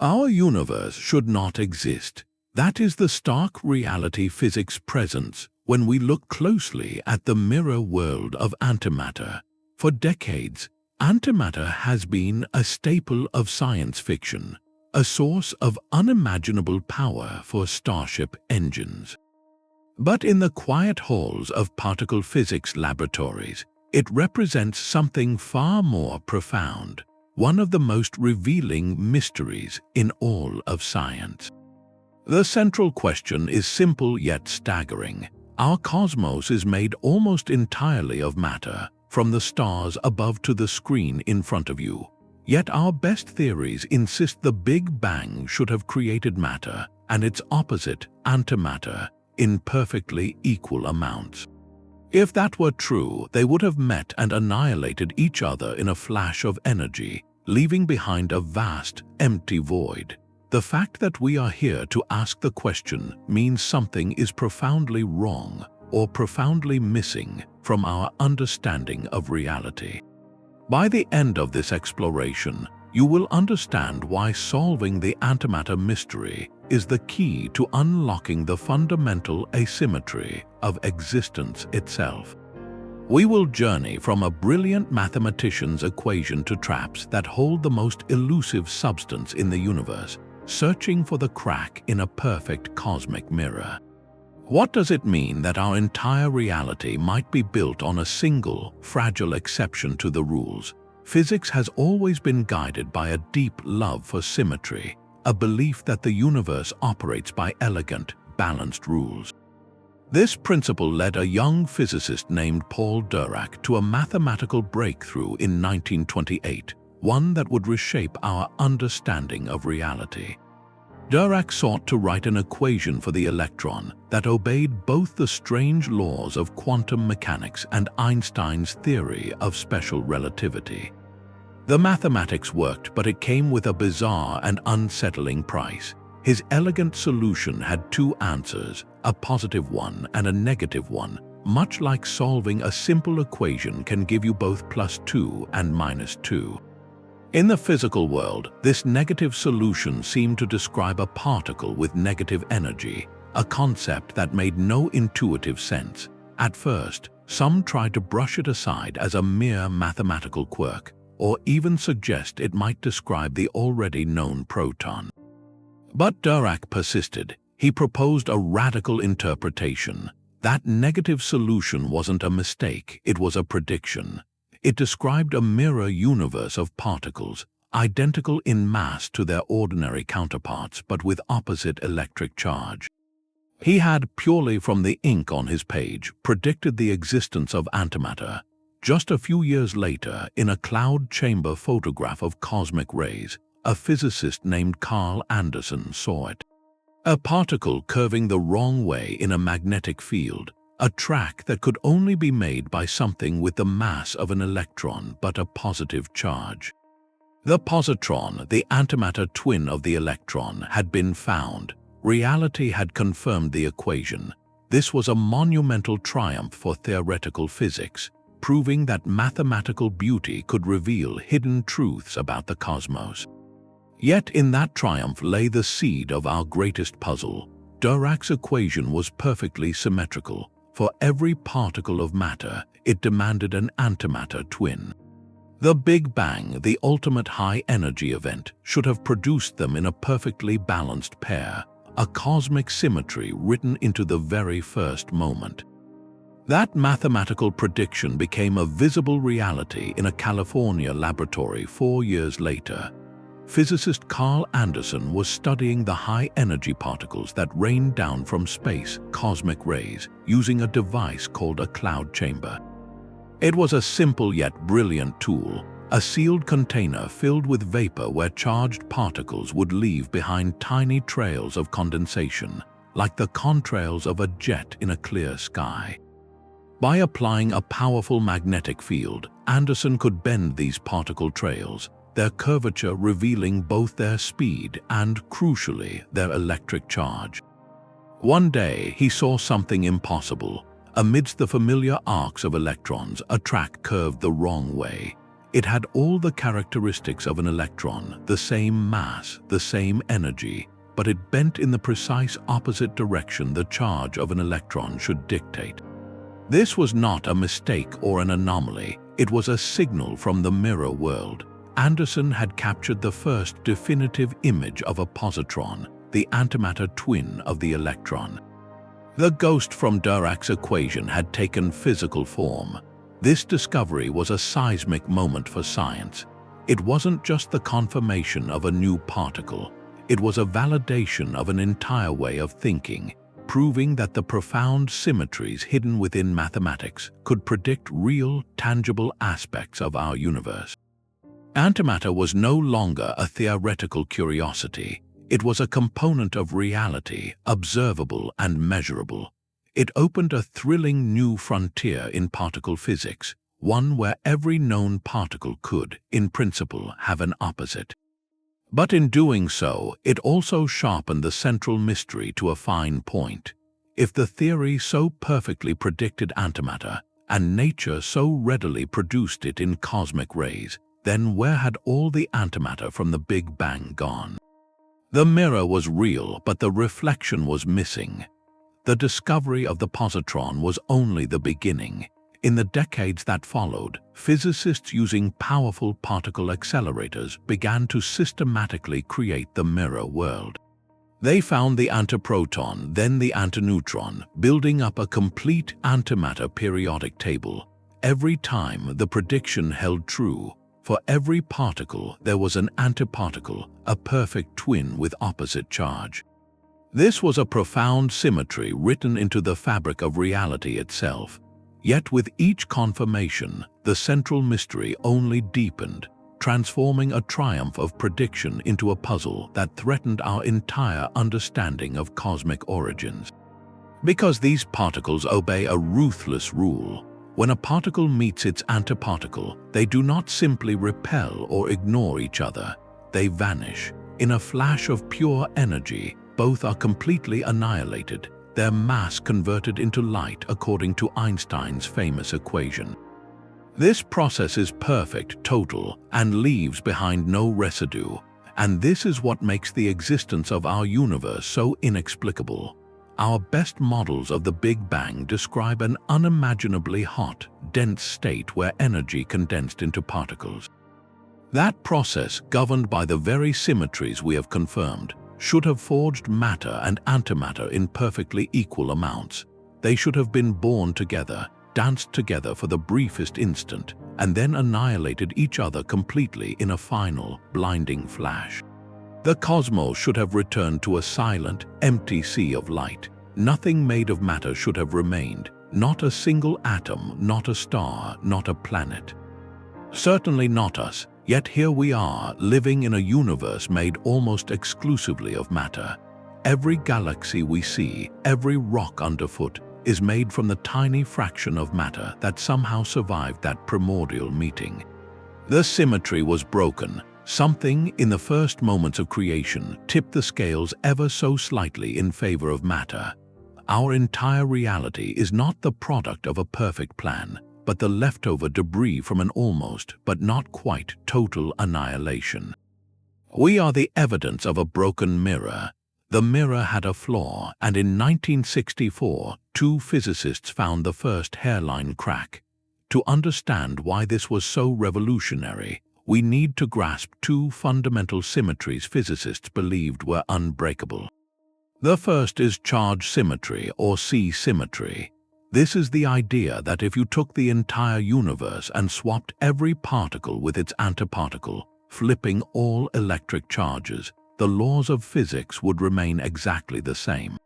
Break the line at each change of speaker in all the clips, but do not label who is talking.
Our universe should not exist. That is the stark reality physics presents when we look closely at the mirror world of antimatter. For decades, antimatter has been a staple of science fiction, a source of unimaginable power for starship engines. But in the quiet halls of particle physics laboratories, it represents something far more profound, one of the most revealing mysteries in all of science. The central question is simple yet staggering. Our cosmos is made almost entirely of matter, from the stars above to the screen in front of you. Yet our best theories insist the Big Bang should have created matter, and its opposite, antimatter, in perfectly equal amounts. If that were true, they would have met and annihilated each other in a flash of energy, leaving behind a vast, empty void. The fact that we are here to ask the question means something is profoundly wrong or profoundly missing from our understanding of reality. By the end of this exploration, you will understand why solving the antimatter mystery is the key to unlocking the fundamental asymmetry of existence itself. We will journey from a brilliant mathematician's equation to traps that hold the most elusive substance in the universe, searching for the crack in a perfect cosmic mirror. What does it mean that our entire reality might be built on a single, fragile exception to the rules? Physics has always been guided by a deep love for symmetry, a belief that the universe operates by elegant, balanced rules. This principle led a young physicist named Paul Dirac to a mathematical breakthrough in 1928, one that would reshape our understanding of reality. Dirac sought to write an equation for the electron that obeyed both the strange laws of quantum mechanics and Einstein's theory of special relativity. The mathematics worked, but it came with a bizarre and unsettling price. His elegant solution had two answers, a positive one and a negative one, much like solving a simple equation can give you both +2 and -2. In the physical world, this negative solution seemed to describe a particle with negative energy, a concept that made no intuitive sense. At first, some tried to brush it aside as a mere mathematical quirk, or even suggest it might describe the already known proton. But Dirac persisted. He proposed a radical interpretation. That negative solution wasn't a mistake, it was a prediction. It described a mirror universe of particles, identical in mass to their ordinary counterparts but with opposite electric charge. He had, purely from the ink on his page, predicted the existence of antimatter. Just a few years later, in a cloud chamber photograph of cosmic rays, a physicist named Carl Anderson saw it. A particle curving the wrong way in a magnetic field, a track that could only be made by something with the mass of an electron but a positive charge. The positron, the antimatter twin of the electron, had been found. Reality had confirmed the equation. This was a monumental triumph for theoretical physics, proving that mathematical beauty could reveal hidden truths about the cosmos. Yet in that triumph lay the seed of our greatest puzzle. Dirac's equation was perfectly symmetrical. For every particle of matter, it demanded an antimatter twin. The Big Bang, the ultimate high-energy event, should have produced them in a perfectly balanced pair, a cosmic symmetry written into the very first moment. That mathematical prediction became a visible reality in a California laboratory 4 years later. Physicist Carl Anderson was studying the high-energy particles that rained down from space, cosmic rays, using a device called a cloud chamber. It was a simple yet brilliant tool, a sealed container filled with vapor where charged particles would leave behind tiny trails of condensation, like the contrails of a jet in a clear sky. By applying a powerful magnetic field, Anderson could bend these particle trails, their curvature revealing both their speed and, crucially, their electric charge. One day, he saw something impossible. Amidst the familiar arcs of electrons, a track curved the wrong way. It had all the characteristics of an electron, the same mass, the same energy, but it bent in the precise opposite direction the charge of an electron should dictate. This was not a mistake or an anomaly, it was a signal from the mirror world. Anderson had captured the first definitive image of a positron, the antimatter twin of the electron. The ghost from Dirac's equation had taken physical form. This discovery was a seismic moment for science. It wasn't just the confirmation of a new particle. It was a validation of an entire way of thinking, proving that the profound symmetries hidden within mathematics could predict real, tangible aspects of our universe. Antimatter was no longer a theoretical curiosity. It was a component of reality, observable and measurable. It opened a thrilling new frontier in particle physics, one where every known particle could, in principle, have an opposite. But in doing so, it also sharpened the central mystery to a fine point. If the theory so perfectly predicted antimatter, and nature so readily produced it in cosmic rays, then where had all the antimatter from the Big Bang gone? The mirror was real, but the reflection was missing. The discovery of the positron was only the beginning. In the decades that followed, physicists using powerful particle accelerators began to systematically create the mirror world. They found the antiproton, then the antineutron, building up a complete antimatter periodic table. Every time the prediction held true. For every particle there was an antiparticle, a perfect twin with opposite charge. This was a profound symmetry written into the fabric of reality itself. Yet with each confirmation, the central mystery only deepened, transforming a triumph of prediction into a puzzle that threatened our entire understanding of cosmic origins. Because these particles obey a ruthless rule. When a particle meets its antiparticle, they do not simply repel or ignore each other. They vanish. In a flash of pure energy, both are completely annihilated, their mass converted into light according to Einstein's famous equation. This process is perfect, total, and leaves behind no residue. And this is what makes the existence of our universe so inexplicable. Our best models of the Big Bang describe an unimaginably hot, dense state where energy condensed into particles. That process, governed by the very symmetries we have confirmed, should have forged matter and antimatter in perfectly equal amounts. They should have been born together, danced together for the briefest instant, and then annihilated each other completely in a final, blinding flash. The cosmos should have returned to a silent, empty sea of light. Nothing made of matter should have remained, not a single atom, not a star, not a planet. Certainly not us. Yet here we are, living in a universe made almost exclusively of matter. Every galaxy we see, every rock underfoot, is made from the tiny fraction of matter that somehow survived that primordial meeting. The symmetry was broken. Something in the first moments of creation tipped the scales ever so slightly in favor of matter. Our entire reality is not the product of a perfect plan, but the leftover debris from an almost, but not quite, total annihilation. We are the evidence of a broken mirror. The mirror had a flaw, and in 1964, two physicists found the first hairline crack. To understand why this was so revolutionary, we need to grasp two fundamental symmetries physicists believed were unbreakable. The first is charge symmetry, or C-symmetry. This is the idea that if you took the entire universe and swapped every particle with its antiparticle, flipping all electric charges, the laws of physics would remain exactly the same.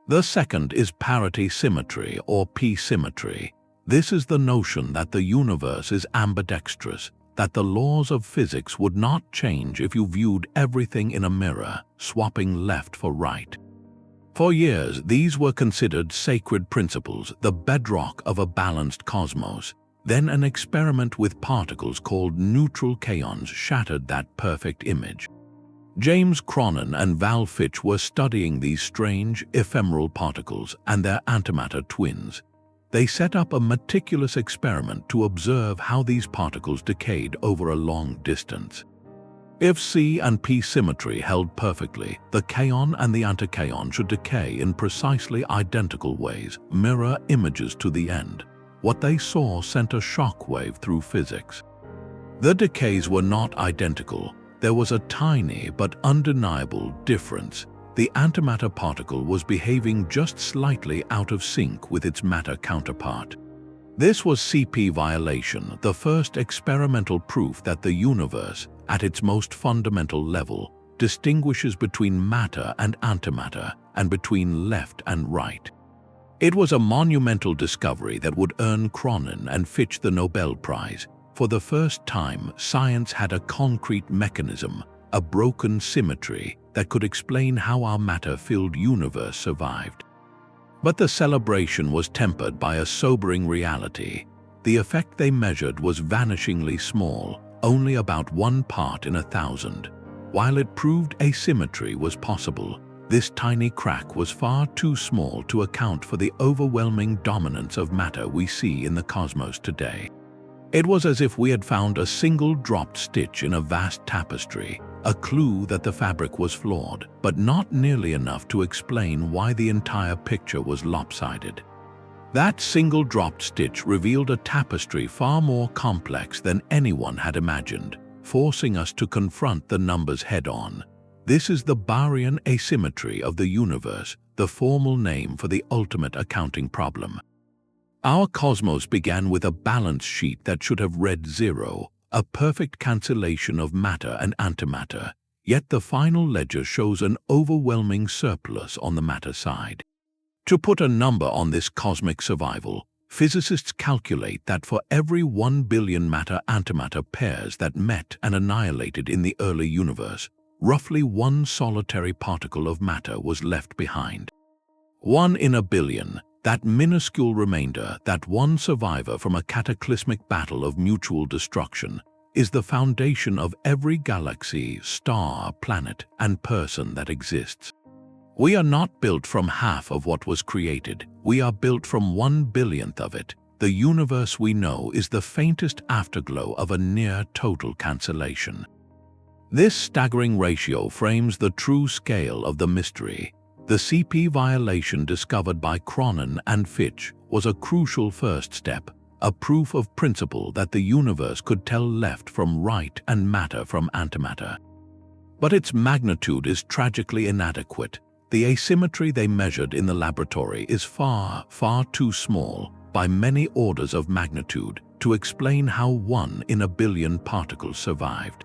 The second is parity symmetry, or P-symmetry. This is the notion that the universe is ambidextrous, that the laws of physics would not change if you viewed everything in a mirror, swapping left for right. For years, these were considered sacred principles, the bedrock of a balanced cosmos. Then an experiment with particles called neutral kaons shattered that perfect image. James Cronin and Val Fitch were studying these strange, ephemeral particles and their antimatter twins. They set up a meticulous experiment to observe how these particles decayed over a long distance. If C and P symmetry held perfectly, the kaon and the antikaon should decay in precisely identical ways, mirror images to the end. What they saw sent a shock wave through physics. The decays were not identical. There was a tiny but undeniable difference. The antimatter particle was behaving just slightly out of sync with its matter counterpart. This was CP violation, the first experimental proof that the universe, at its most fundamental level, distinguishes between matter and antimatter and between left and right. It was a monumental discovery that would earn Cronin and Fitch the Nobel Prize. For the first time, science had a concrete mechanism, a broken symmetry that could explain how our matter-filled universe survived. But the celebration was tempered by a sobering reality. The effect they measured was vanishingly small, only about 1 part in 1,000. While it proved asymmetry was possible, this tiny crack was far too small to account for the overwhelming dominance of matter we see in the cosmos today. It was as if we had found a single dropped stitch in a vast tapestry, a clue that the fabric was flawed, but not nearly enough to explain why the entire picture was lopsided. That single dropped stitch revealed a tapestry far more complex than anyone had imagined, forcing us to confront the numbers head-on. This is the baryon asymmetry of the universe, the formal name for the ultimate accounting problem. Our cosmos began with a balance sheet that should have read 0, a perfect cancellation of matter and antimatter, yet the final ledger shows an overwhelming surplus on the matter side. To put a number on this cosmic survival, physicists calculate that for every 1 billion matter-antimatter pairs that met and annihilated in the early universe, roughly 1 solitary particle of matter was left behind. 1 in a billion, that minuscule remainder, that one survivor from a cataclysmic battle of mutual destruction, is the foundation of every galaxy, star, planet, and person that exists. We are not built from half of what was created. We are built from 1/1000th of it. The universe we know is the faintest afterglow of a near-total cancellation. This staggering ratio frames the true scale of the mystery. The CP violation discovered by Cronin and Fitch was a crucial first step, a proof of principle that the universe could tell left from right and matter from antimatter. But its magnitude is tragically inadequate. The asymmetry they measured in the laboratory is far, far too small, by many orders of magnitude, to explain how 1 in a billion particles survived.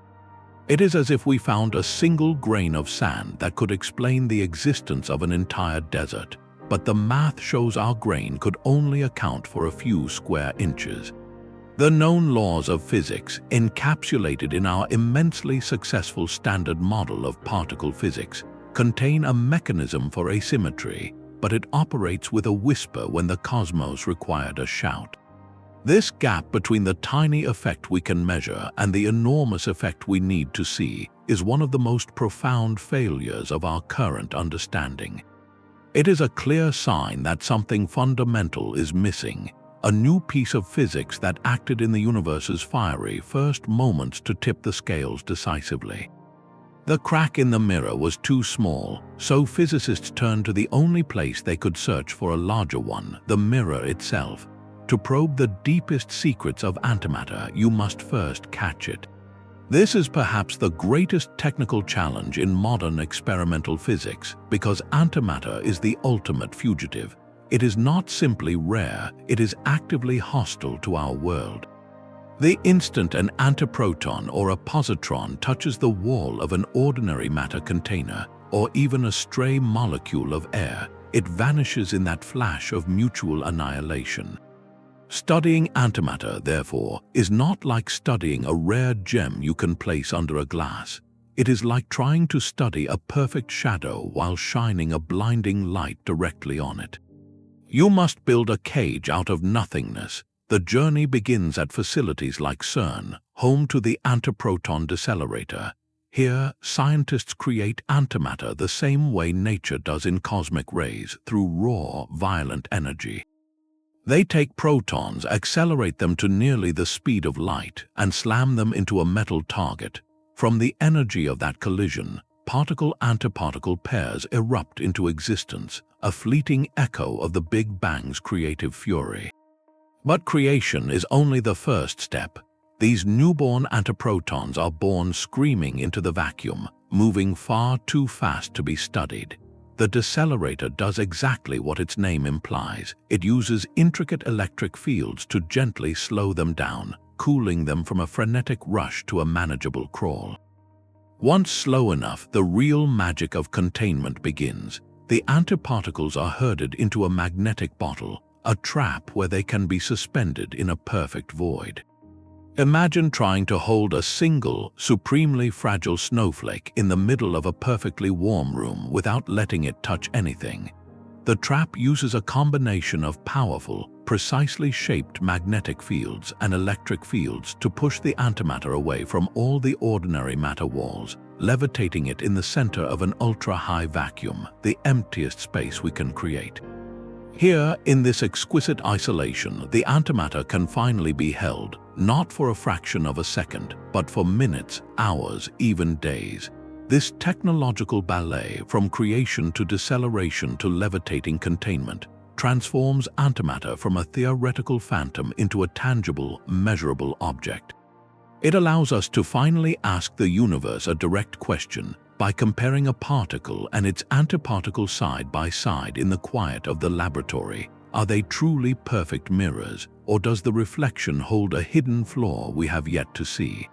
It is as if we found a single grain of sand that could explain the existence of an entire desert, but the math shows our grain could only account for a few square inches. The known laws of physics, encapsulated in our immensely successful standard model of particle physics, contain a mechanism for asymmetry, but it operates with a whisper when the cosmos required a shout. This gap between the tiny effect we can measure and the enormous effect we need to see is one of the most profound failures of our current understanding. It is a clear sign that something fundamental is missing, a new piece of physics that acted in the universe's fiery first moments to tip the scales decisively. The crack in the mirror was too small, so physicists turned to the only place they could search for a larger one, the mirror itself. To probe the deepest secrets of antimatter, you must first catch it. This is perhaps the greatest technical challenge in modern experimental physics, because antimatter is the ultimate fugitive. It is not simply rare, it is actively hostile to our world. The instant an antiproton or a positron touches the wall of an ordinary matter container, or even a stray molecule of air, it vanishes in that flash of mutual annihilation. Studying antimatter, therefore, is not like studying a rare gem you can place under a glass. It is like trying to study a perfect shadow while shining a blinding light directly on it. You must build a cage out of nothingness. The journey begins at facilities like CERN, home to the antiproton decelerator. Here, scientists create antimatter the same way nature does in cosmic rays, through raw, violent energy. They take protons, accelerate them to nearly the speed of light, and slam them into a metal target. From the energy of that collision, particle-antiparticle pairs erupt into existence, a fleeting echo of the Big Bang's creative fury. But creation is only the first step. These newborn antiprotons are born screaming into the vacuum, moving far too fast to be studied. The decelerator does exactly what its name implies. It uses intricate electric fields to gently slow them down, cooling them from a frenetic rush to a manageable crawl. Once slow enough, the real magic of containment begins. The antiparticles are herded into a magnetic bottle, a trap where they can be suspended in a perfect void. Imagine trying to hold a single, supremely fragile snowflake in the middle of a perfectly warm room without letting it touch anything. The trap uses a combination of powerful, precisely shaped magnetic fields and electric fields to push the antimatter away from all the ordinary matter walls, levitating it in the center of an ultra-high vacuum, the emptiest space we can create. Here, in this exquisite isolation, the antimatter can finally be held, not for a fraction of a second, but for minutes, hours, even days. This technological ballet, from creation to deceleration to levitating containment, transforms antimatter from a theoretical phantom into a tangible, measurable object. It allows us to finally ask the universe a direct question by comparing a particle and its antiparticle side by side in the quiet of the laboratory. Are they truly perfect mirrors, or does the reflection hold a hidden flaw we have yet to see?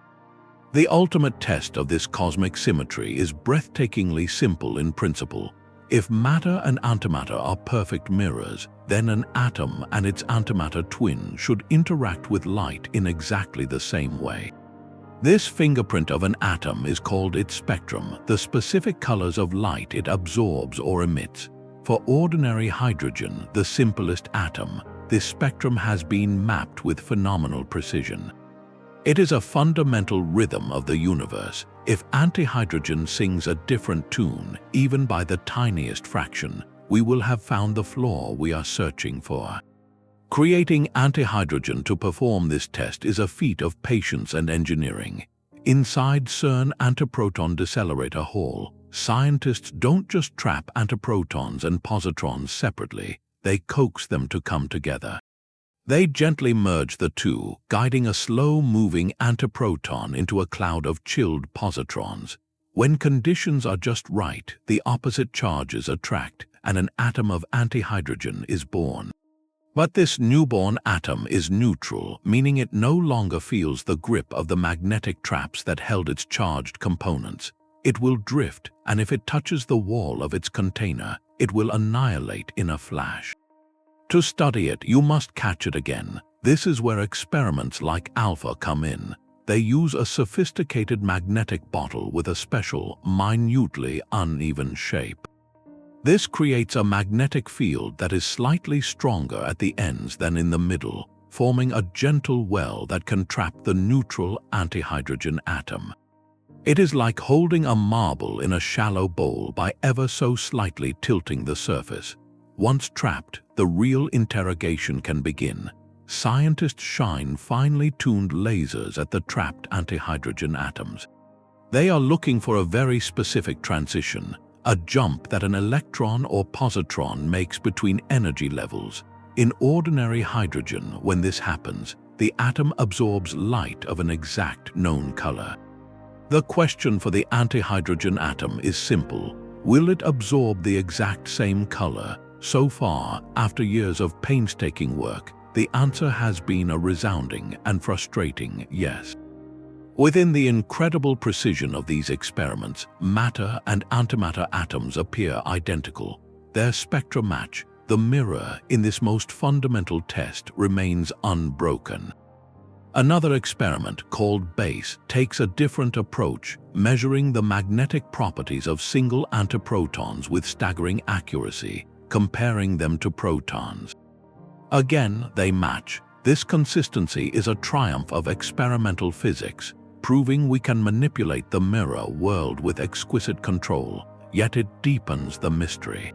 The ultimate test of this cosmic symmetry is breathtakingly simple in principle. If matter and antimatter are perfect mirrors, then an atom and its antimatter twin should interact with light in exactly the same way. This fingerprint of an atom is called its spectrum, the specific colors of light it absorbs or emits. For ordinary hydrogen, the simplest atom, this spectrum has been mapped with phenomenal precision. It is a fundamental rhythm of the universe. If antihydrogen sings a different tune, even by the tiniest fraction, we will have found the flaw we are searching for. Creating antihydrogen to perform this test is a feat of patience and engineering. Inside CERN Antiproton Decelerator Hall, scientists don't just trap antiprotons and positrons separately, they coax them to come together. They gently merge the two, guiding a slow-moving antiproton into a cloud of chilled positrons. When conditions are just right, the opposite charges attract, and an atom of antihydrogen is born. But this newborn atom is neutral, meaning it no longer feels the grip of the magnetic traps that held its charged components. It will drift, and if it touches the wall of its container, it will annihilate in a flash. To study it, you must catch it again. This is where experiments like Alpha come in. They use a sophisticated magnetic bottle with a special, minutely uneven shape. This creates a magnetic field that is slightly stronger at the ends than in the middle, forming a gentle well that can trap the neutral antihydrogen atom. It is like holding a marble in a shallow bowl by ever so slightly tilting the surface. Once trapped, the real interrogation can begin. Scientists shine finely tuned lasers at the trapped antihydrogen atoms. They are looking for a very specific transition, a jump that an electron or positron makes between energy levels. In ordinary hydrogen, when this happens, the atom absorbs light of an exact known color. The question for the antihydrogen atom is simple. Will it absorb the exact same color? So far, after years of painstaking work, the answer has been a resounding and frustrating yes. Within the incredible precision of these experiments, matter and antimatter atoms appear identical. Their spectra match. The mirror in this most fundamental test remains unbroken. Another experiment, called BASE, takes a different approach, measuring the magnetic properties of single antiprotons with staggering accuracy, comparing them to protons. Again, they match. This consistency is a triumph of experimental physics, proving we can manipulate the mirror world with exquisite control, yet it deepens the mystery.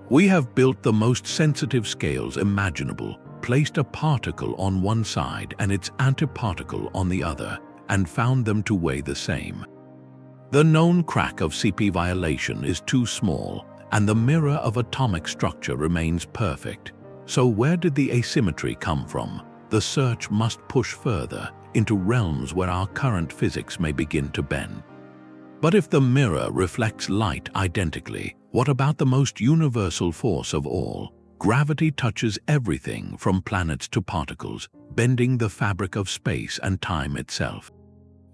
We have built the most sensitive scales imaginable, placed a particle on one side and its antiparticle on the other, and found them to weigh the same. The known crack of CP violation is too small, and the mirror of atomic structure remains perfect. So where did the asymmetry come from? The search must push further into realms where our current physics may begin to bend. But if the mirror reflects light identically, what about the most universal force of all? Gravity touches everything from planets to particles, bending the fabric of space and time itself.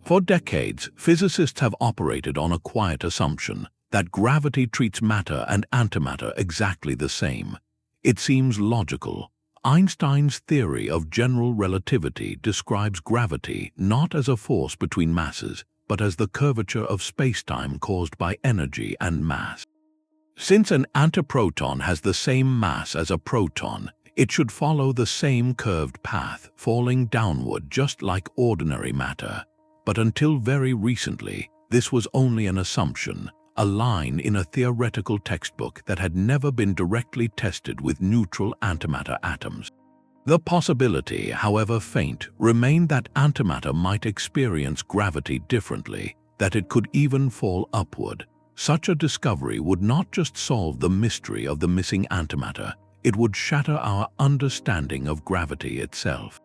For decades, physicists have operated on a quiet assumption that gravity treats matter and antimatter exactly the same. It seems logical. Einstein's theory of general relativity describes gravity not as a force between masses, but as the curvature of spacetime caused by energy and mass. Since an antiproton has the same mass as a proton, it should follow the same curved path, falling downward just like ordinary matter. But until very recently, this was only an assumption, a line in a theoretical textbook that had never been directly tested with neutral antimatter atoms. The possibility, however faint, remained that antimatter might experience gravity differently, that it could even fall upward. Such a discovery would not just solve the mystery of the missing antimatter, it would shatter our understanding of gravity itself.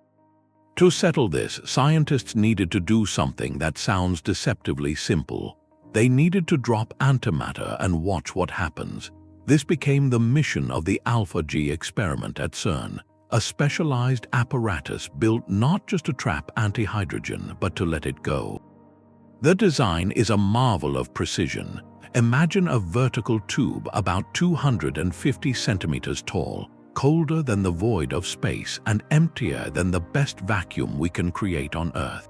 To settle this, scientists needed to do something that sounds deceptively simple. They needed to drop antimatter and watch what happens. This became the mission of the Alpha-G experiment at CERN, a specialized apparatus built not just to trap antihydrogen, but to let it go. The design is a marvel of precision. Imagine a vertical tube about 250 centimeters tall, colder than the void of space and emptier than the best vacuum we can create on Earth.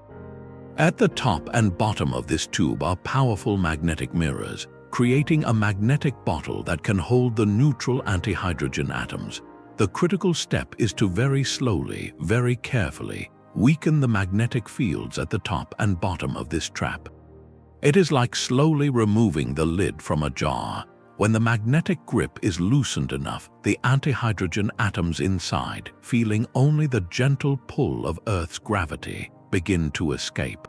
At the top and bottom of this tube are powerful magnetic mirrors, creating a magnetic bottle that can hold the neutral antihydrogen atoms. The critical step is to very slowly, very carefully, weaken the magnetic fields at the top and bottom of this trap. It is like slowly removing the lid from a jar. When the magnetic grip is loosened enough, the antihydrogen atoms inside, feeling only the gentle pull of Earth's gravity, begin to escape.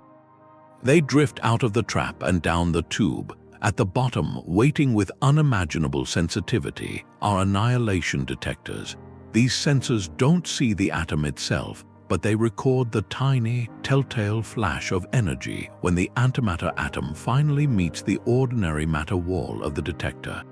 They drift out of the trap and down the tube. At the bottom, waiting with unimaginable sensitivity, are annihilation detectors. These sensors don't see the atom itself, but they record the tiny, telltale flash of energy when the antimatter atom finally meets the ordinary matter wall of the detector.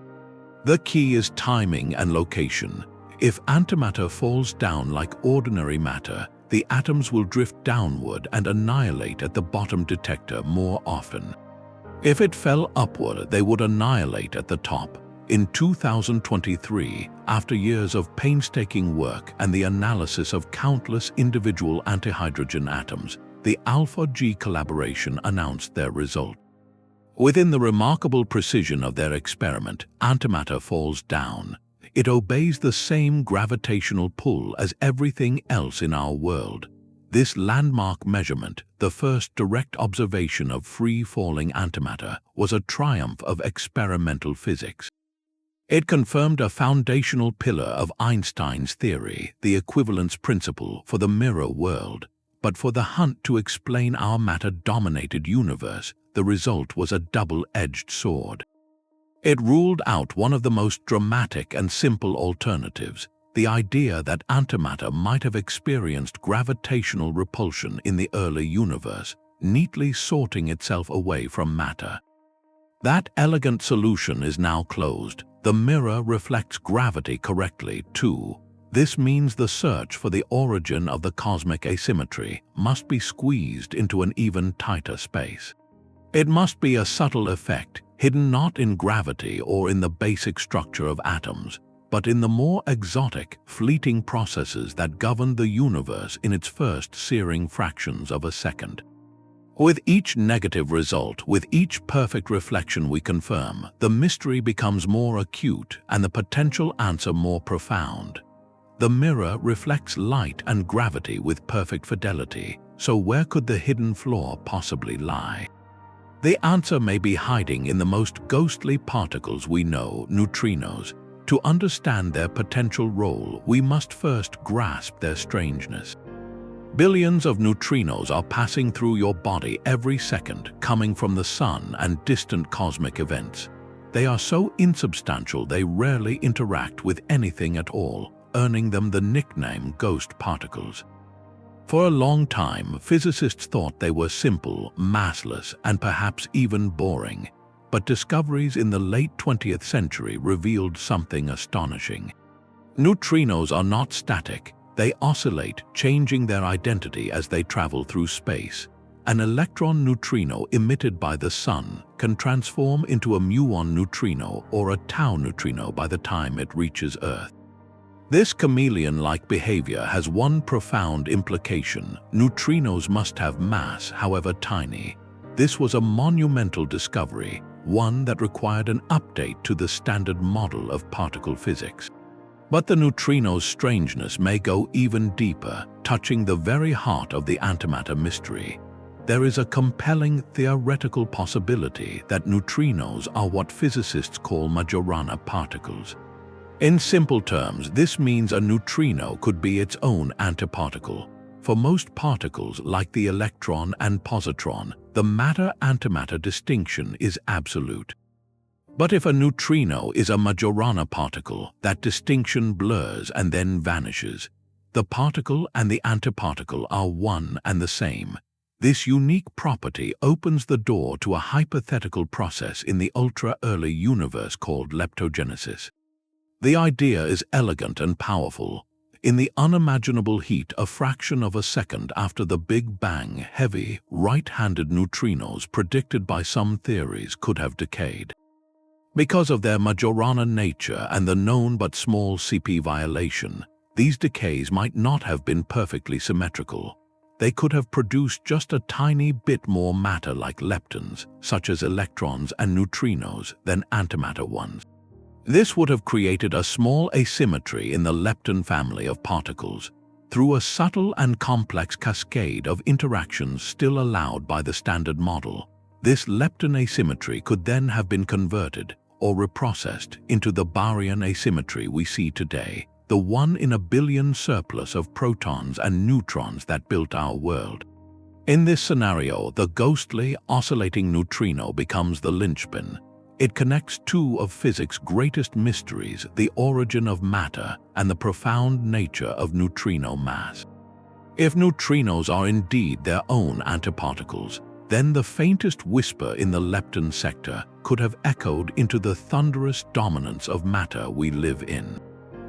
The key is timing and location. If antimatter falls down like ordinary matter, the atoms will drift downward and annihilate at the bottom detector more often. If it fell upward, they would annihilate at the top. In 2023, after years of painstaking work and the analysis of countless individual antihydrogen atoms, the Alpha-G collaboration announced their result. Within the remarkable precision of their experiment, antimatter falls down. It obeys the same gravitational pull as everything else in our world. This landmark measurement, the first direct observation of free-falling antimatter, was a triumph of experimental physics. It confirmed a foundational pillar of Einstein's theory, the equivalence principle for the mirror world. But for the hunt to explain our matter-dominated universe, the result was a double-edged sword. It ruled out one of the most dramatic and simple alternatives, the idea that antimatter might have experienced gravitational repulsion in the early universe, neatly sorting itself away from matter. That elegant solution is now closed. The mirror reflects gravity correctly, too. This means the search for the origin of the cosmic asymmetry must be squeezed into an even tighter space. It must be a subtle effect, hidden not in gravity or in the basic structure of atoms, but in the more exotic, fleeting processes that govern the universe in its first searing fractions of a second. With each negative result, with each perfect reflection we confirm, the mystery becomes more acute and the potential answer more profound. The mirror reflects light and gravity with perfect fidelity, so where could the hidden flaw possibly lie? The answer may be hiding in the most ghostly particles we know, neutrinos. To understand their potential role, we must first grasp their strangeness. Billions of neutrinos are passing through your body every second, coming from the sun and distant cosmic events. They are so insubstantial they rarely interact with anything at all, earning them the nickname ghost particles. For a long time, physicists thought they were simple, massless, and perhaps even boring. But discoveries in the late 20th century revealed something astonishing. Neutrinos are not static. They oscillate, changing their identity as they travel through space. An electron neutrino emitted by the sun can transform into a muon neutrino or a tau neutrino by the time it reaches Earth. This chameleon-like behavior has one profound implication. Neutrinos must have mass, however tiny. This was a monumental discovery, one that required an update to the standard model of particle physics. But the neutrino's strangeness may go even deeper, touching the very heart of the antimatter mystery. There is a compelling theoretical possibility that neutrinos are what physicists call Majorana particles. In simple terms, this means a neutrino could be its own antiparticle. For most particles, like the electron and positron, the matter-antimatter distinction is absolute. But if a neutrino is a Majorana particle, that distinction blurs and then vanishes. The particle and the antiparticle are one and the same. This unique property opens the door to a hypothetical process in the ultra-early universe called leptogenesis. The idea is elegant and powerful. In the unimaginable heat, a fraction of a second after the Big Bang, heavy, right-handed neutrinos predicted by some theories could have decayed. Because of their Majorana nature and the known but small CP violation, these decays might not have been perfectly symmetrical. They could have produced just a tiny bit more matter like leptons, such as electrons and neutrinos, than antimatter ones. This would have created a small asymmetry in the lepton family of particles. Through a subtle and complex cascade of interactions still allowed by the standard model, this lepton asymmetry could then have been converted or reprocessed into the baryon asymmetry we see today, the 1 in a billion surplus of protons and neutrons that built our world. In this scenario, the ghostly, oscillating neutrino becomes the linchpin. It connects two of physics' greatest mysteries, the origin of matter and the profound nature of neutrino mass. If neutrinos are indeed their own antiparticles, then the faintest whisper in the lepton sector could have echoed into the thunderous dominance of matter we live in.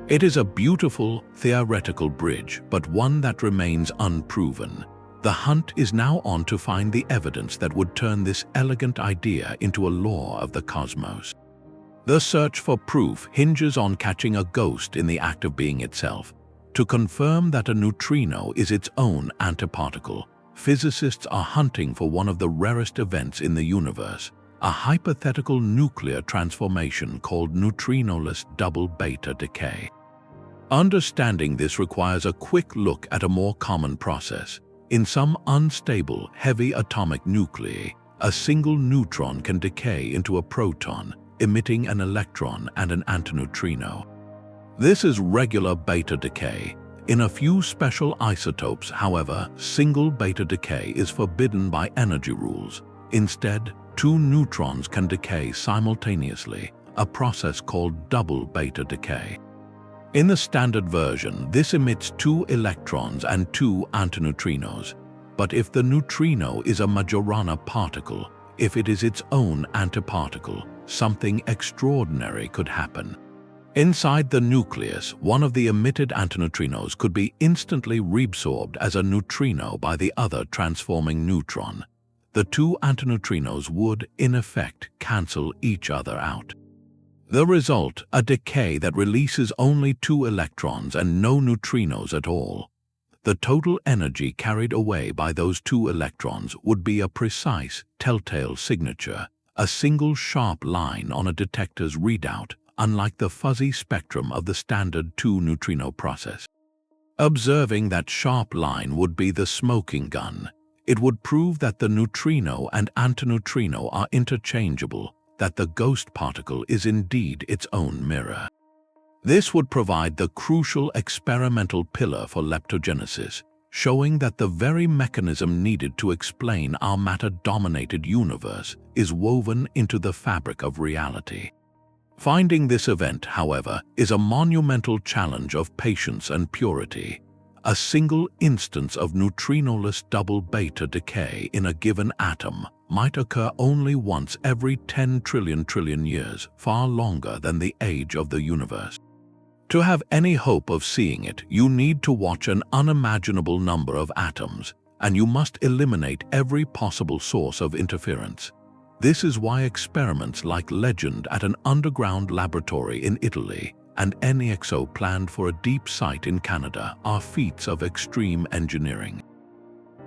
It is a beautiful, theoretical bridge, but one that remains unproven. The hunt is now on to find the evidence that would turn this elegant idea into a law of the cosmos. The search for proof hinges on catching a ghost in the act of being itself. To confirm that a neutrino is its own antiparticle, physicists are hunting for one of the rarest events in the universe, a hypothetical nuclear transformation called Neutrinoless double beta decay. Understanding this requires a quick look at a more common process. In some unstable, heavy atomic nuclei, a single neutron can decay into a proton, emitting an electron and an antineutrino. This is regular beta decay. In a few special isotopes, however, single beta decay is forbidden by energy rules. Instead, two neutrons can decay simultaneously, a process called double beta decay. In the standard version, this emits 2 electrons and 2 antineutrinos. But if the neutrino is a Majorana particle, if it is its own antiparticle, something extraordinary could happen. Inside the nucleus, one of the emitted antineutrinos could be instantly reabsorbed as a neutrino by the other transforming neutron. The 2 antineutrinos would, in effect, cancel each other out. The result, a decay that releases only 2 electrons and no neutrinos at all. The total energy carried away by those 2 electrons would be a precise, telltale signature, a single sharp line on a detector's readout, unlike the fuzzy spectrum of the standard 2-neutrino process. Observing that sharp line would be the smoking gun. It would prove that the neutrino and antineutrino are interchangeable, that the ghost particle is indeed its own mirror. This would provide the crucial experimental pillar for leptogenesis, showing that the very mechanism needed to explain our matter-dominated universe is woven into the fabric of reality. Finding this event, however, is a monumental challenge of patience and purity. A single instance of neutrinoless double beta decay in a given atom might occur only once every 10 trillion years, far longer than the age of the universe. To have any hope of seeing it, you need to watch an unimaginable number of atoms, and you must eliminate every possible source of interference. This is why experiments like Legend at an underground laboratory in Italy and NEXO planned for a deep site in Canada are feats of extreme engineering.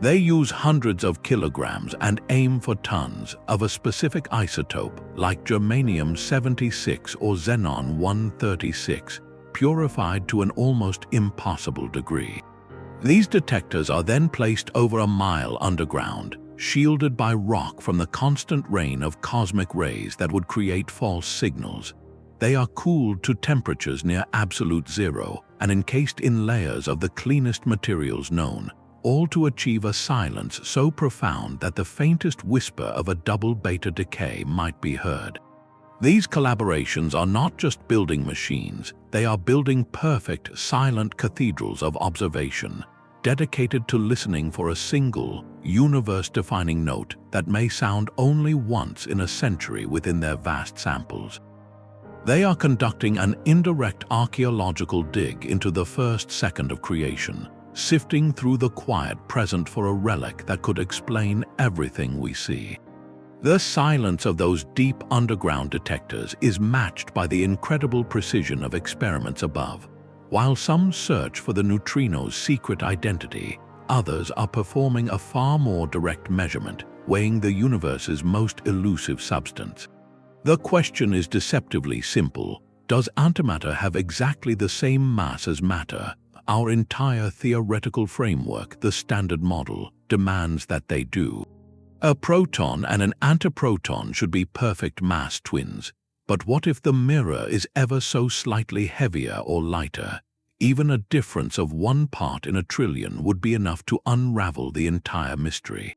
They use hundreds of kilograms and aim for tons of a specific isotope like germanium-76 or xenon-136, purified to an almost impossible degree. These detectors are then placed over a mile underground, shielded by rock from the constant rain of cosmic rays that would create false signals. They are cooled to temperatures near absolute zero and encased in layers of the cleanest materials known, all to achieve a silence so profound that the faintest whisper of a double beta decay might be heard. These collaborations are not just building machines, they are building perfect, silent cathedrals of observation, dedicated to listening for a single, universe-defining note that may sound only once in a century within their vast samples. They are conducting an indirect archaeological dig into the first second of creation, sifting through the quiet present for a relic that could explain everything we see. The silence of those deep underground detectors is matched by the incredible precision of experiments above. While some search for the neutrino's secret identity, others are performing a far more direct measurement, weighing the universe's most elusive substance. The question is deceptively simple. Does antimatter have exactly the same mass as matter? Our entire theoretical framework, the Standard Model, demands that they do. A proton and an antiproton should be perfect mass twins. But what if the mirror is ever so slightly heavier or lighter? Even a difference of 1 part in a trillion would be enough to unravel the entire mystery.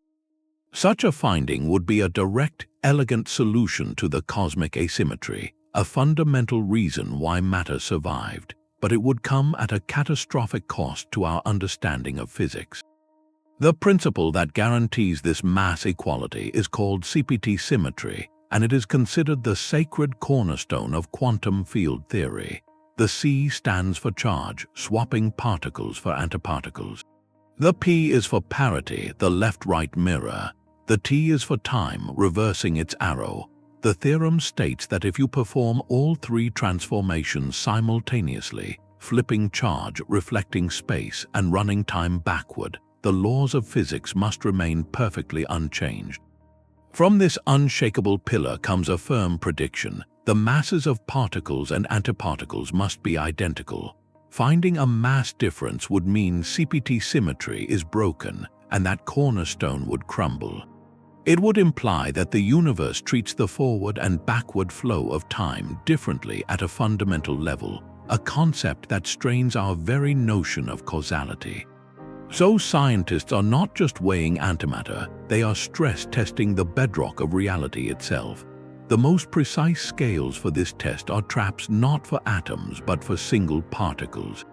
Such a finding would be a direct, elegant solution to the cosmic asymmetry, a fundamental reason why matter survived, but it would come at a catastrophic cost to our understanding of physics. The principle that guarantees this mass equality is called CPT symmetry, and it is considered the sacred cornerstone of quantum field theory. The C stands for charge, swapping particles for antiparticles. The P is for parity, the left-right mirror. The T is for time, reversing its arrow. The theorem states that if you perform all 3 transformations simultaneously, flipping charge, reflecting space, and running time backward, the laws of physics must remain perfectly unchanged. From this unshakable pillar comes a firm prediction: the masses of particles and antiparticles must be identical. Finding a mass difference would mean CPT symmetry is broken, and that cornerstone would crumble. It would imply that the universe treats the forward and backward flow of time differently at a fundamental level, a concept that strains our very notion of causality. So scientists are not just weighing antimatter, they are stress-testing the bedrock of reality itself. The most precise scales for this test are traps not for atoms but for single particles.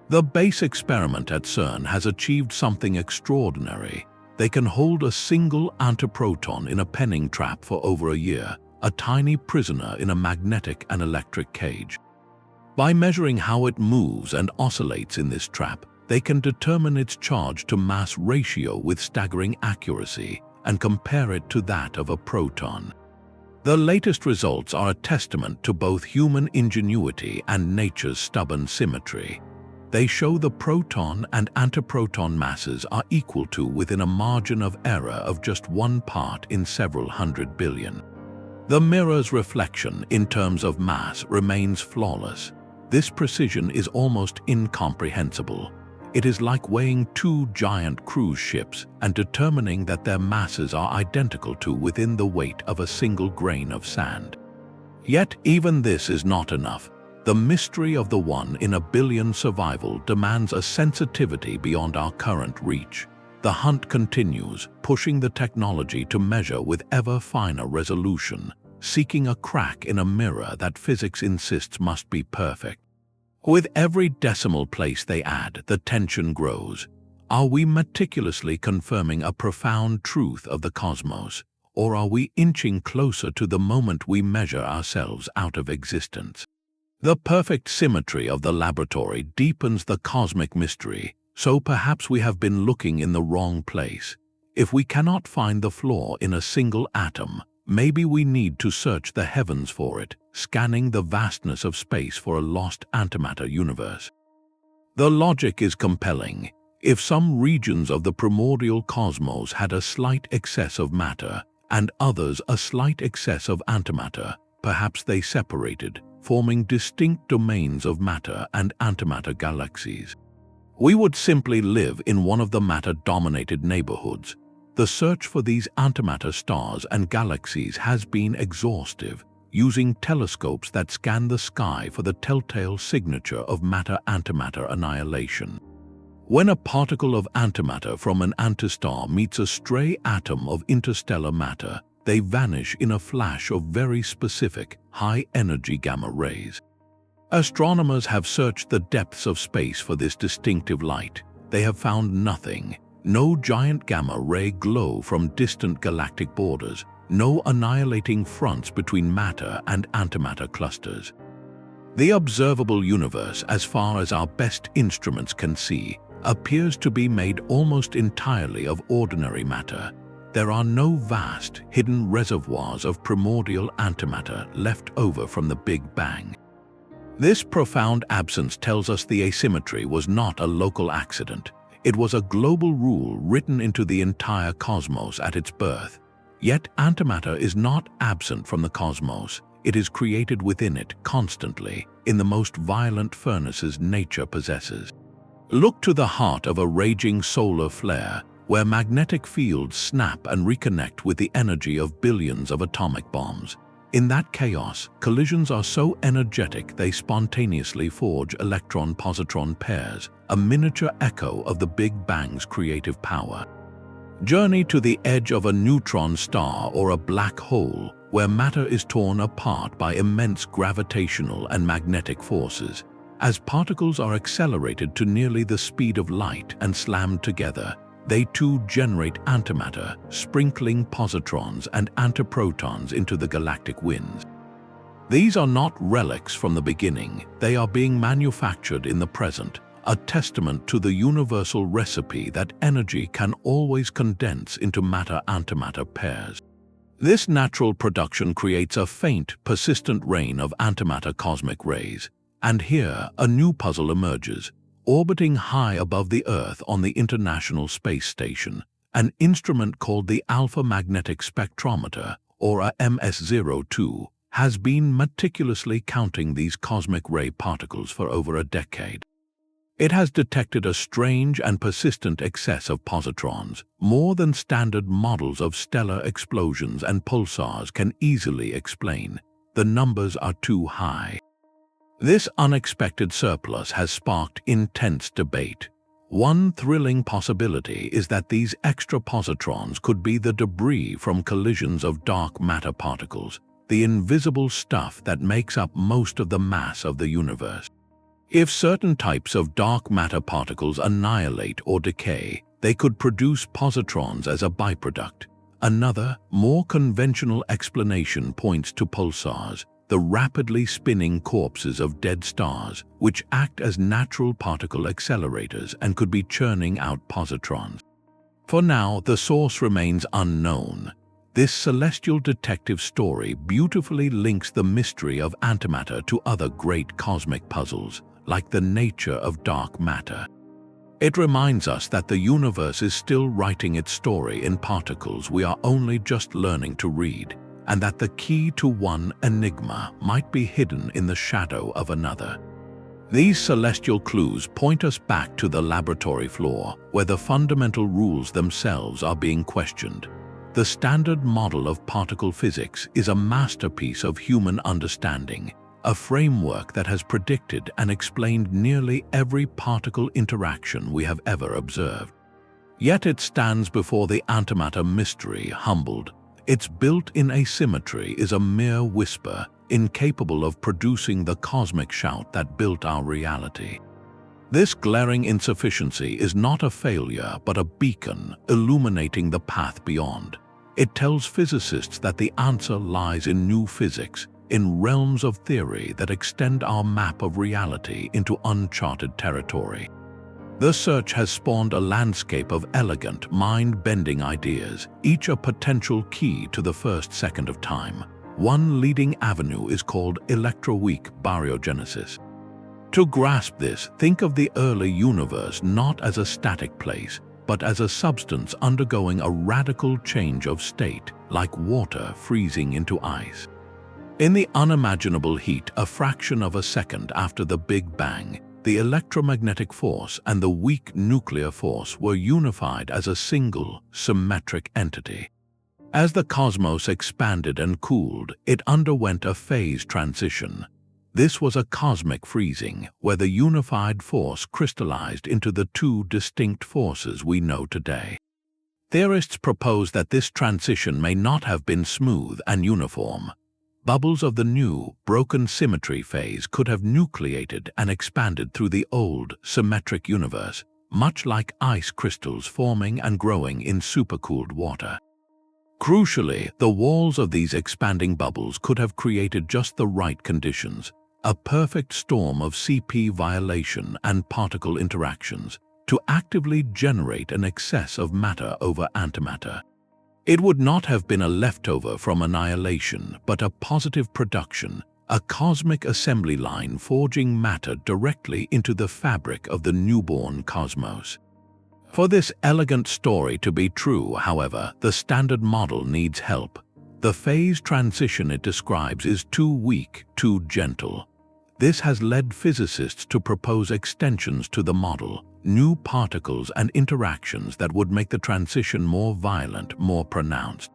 The base experiment at CERN has achieved something extraordinary. They can hold a single antiproton in a penning trap for over a year, a tiny prisoner in a magnetic and electric cage. By measuring how it moves and oscillates in this trap, they can determine its charge-to-mass ratio with staggering accuracy and compare it to that of a proton. The latest results are a testament to both human ingenuity and nature's stubborn symmetry. They show the proton and antiproton masses are equal to within a margin of error of just 1 part in several hundred billion. The mirror's reflection in terms of mass remains flawless. This precision is almost incomprehensible. It is like weighing 2 giant cruise ships and determining that their masses are identical to within the weight of a single grain of sand. Yet even this is not enough. The mystery of the 1 in a billion survival demands a sensitivity beyond our current reach. The hunt continues, pushing the technology to measure with ever finer resolution, seeking a crack in a mirror that physics insists must be perfect. With every decimal place they add, the tension grows. Are we meticulously confirming a profound truth of the cosmos, or are we inching closer to the moment we measure ourselves out of existence? The perfect symmetry of the laboratory deepens the cosmic mystery, so perhaps we have been looking in the wrong place. If we cannot find the flaw in a single atom, maybe we need to search the heavens for it, scanning the vastness of space for a lost antimatter universe. The logic is compelling. If some regions of the primordial cosmos had a slight excess of matter, and others a slight excess of antimatter, perhaps they separated, forming distinct domains of matter and antimatter galaxies. We would simply live in one of the matter-dominated neighborhoods. The search for these antimatter stars and galaxies has been exhaustive, using telescopes that scan the sky for the telltale signature of matter-antimatter annihilation. When a particle of antimatter from an antistar meets a stray atom of interstellar matter, they vanish in a flash of very specific, high-energy gamma rays. Astronomers have searched the depths of space for this distinctive light. They have found nothing. No giant gamma-ray glow from distant galactic borders, no annihilating fronts between matter and antimatter clusters. The observable universe, as far as our best instruments can see, appears to be made almost entirely of ordinary matter. There are no vast, hidden reservoirs of primordial antimatter left over from the Big Bang. This profound absence tells us the asymmetry was not a local accident. It was a global rule written into the entire cosmos at its birth. Yet antimatter is not absent from the cosmos. It is created within it constantly, in the most violent furnaces nature possesses. Look to the heart of a raging solar flare, where magnetic fields snap and reconnect with the energy of billions of atomic bombs. In that chaos, collisions are so energetic they spontaneously forge electron-positron pairs, a miniature echo of the Big Bang's creative power. Journey to the edge of a neutron star or a black hole, where matter is torn apart by immense gravitational and magnetic forces. As particles are accelerated to nearly the speed of light and slammed together, they too generate antimatter, sprinkling positrons and antiprotons into the galactic winds. These are not relics from the beginning, they are being manufactured in the present, a testament to the universal recipe that energy can always condense into matter-antimatter pairs. This natural production creates a faint, persistent rain of antimatter cosmic rays. And here, a new puzzle emerges. Orbiting high above the Earth on the International Space Station, an instrument called the Alpha Magnetic Spectrometer, or a MS-02, has been meticulously counting these cosmic ray particles for over a decade. It has detected a strange and persistent excess of positrons, more than standard models of stellar explosions and pulsars can easily explain. The numbers are too high. This unexpected surplus has sparked intense debate. One thrilling possibility is that these extra positrons could be the debris from collisions of dark matter particles, the invisible stuff that makes up most of the mass of the universe. If certain types of dark matter particles annihilate or decay, they could produce positrons as a byproduct. Another, more conventional explanation points to pulsars, the rapidly spinning corpses of dead stars, which act as natural particle accelerators and could be churning out positrons. For now, the source remains unknown. This celestial detective story beautifully links the mystery of antimatter to other great cosmic puzzles, like the nature of dark matter. It reminds us that the universe is still writing its story in particles we are only just learning to read, and that the key to one enigma might be hidden in the shadow of another. These celestial clues point us back to the laboratory floor, where the fundamental rules themselves are being questioned. The standard model of particle physics is a masterpiece of human understanding, a framework that has predicted and explained nearly every particle interaction we have ever observed. Yet it stands before the antimatter mystery humbled. Its built-in asymmetry is a mere whisper, incapable of producing the cosmic shout that built our reality. This glaring insufficiency is not a failure but a beacon illuminating the path beyond. It tells physicists that the answer lies in new physics, in realms of theory that extend our map of reality into uncharted territory. The search has spawned a landscape of elegant, mind-bending ideas, each a potential key to the first second of time. One leading avenue is called Electroweak Baryogenesis. To grasp this, think of the early universe not as a static place, but as a substance undergoing a radical change of state, like water freezing into ice. In the unimaginable heat, a fraction of a second after the Big Bang, the electromagnetic force and the weak nuclear force were unified as a single, symmetric entity. As the cosmos expanded and cooled, it underwent a phase transition. This was a cosmic freezing, where the unified force crystallized into the two distinct forces we know today. Theorists propose that this transition may not have been smooth and uniform. Bubbles of the new, broken symmetry phase could have nucleated and expanded through the old, symmetric universe, much like ice crystals forming and growing in supercooled water. Crucially, the walls of these expanding bubbles could have created just the right conditions, a perfect storm of CP violation and particle interactions, to actively generate an excess of matter over antimatter. It would not have been a leftover from annihilation, but a positive production, a cosmic assembly line forging matter directly into the fabric of the newborn cosmos. For this elegant story to be true, however, the Standard Model needs help. The phase transition it describes is too weak, too gentle. This has led physicists to propose extensions to the model, new particles and interactions that would make the transition more violent, more pronounced.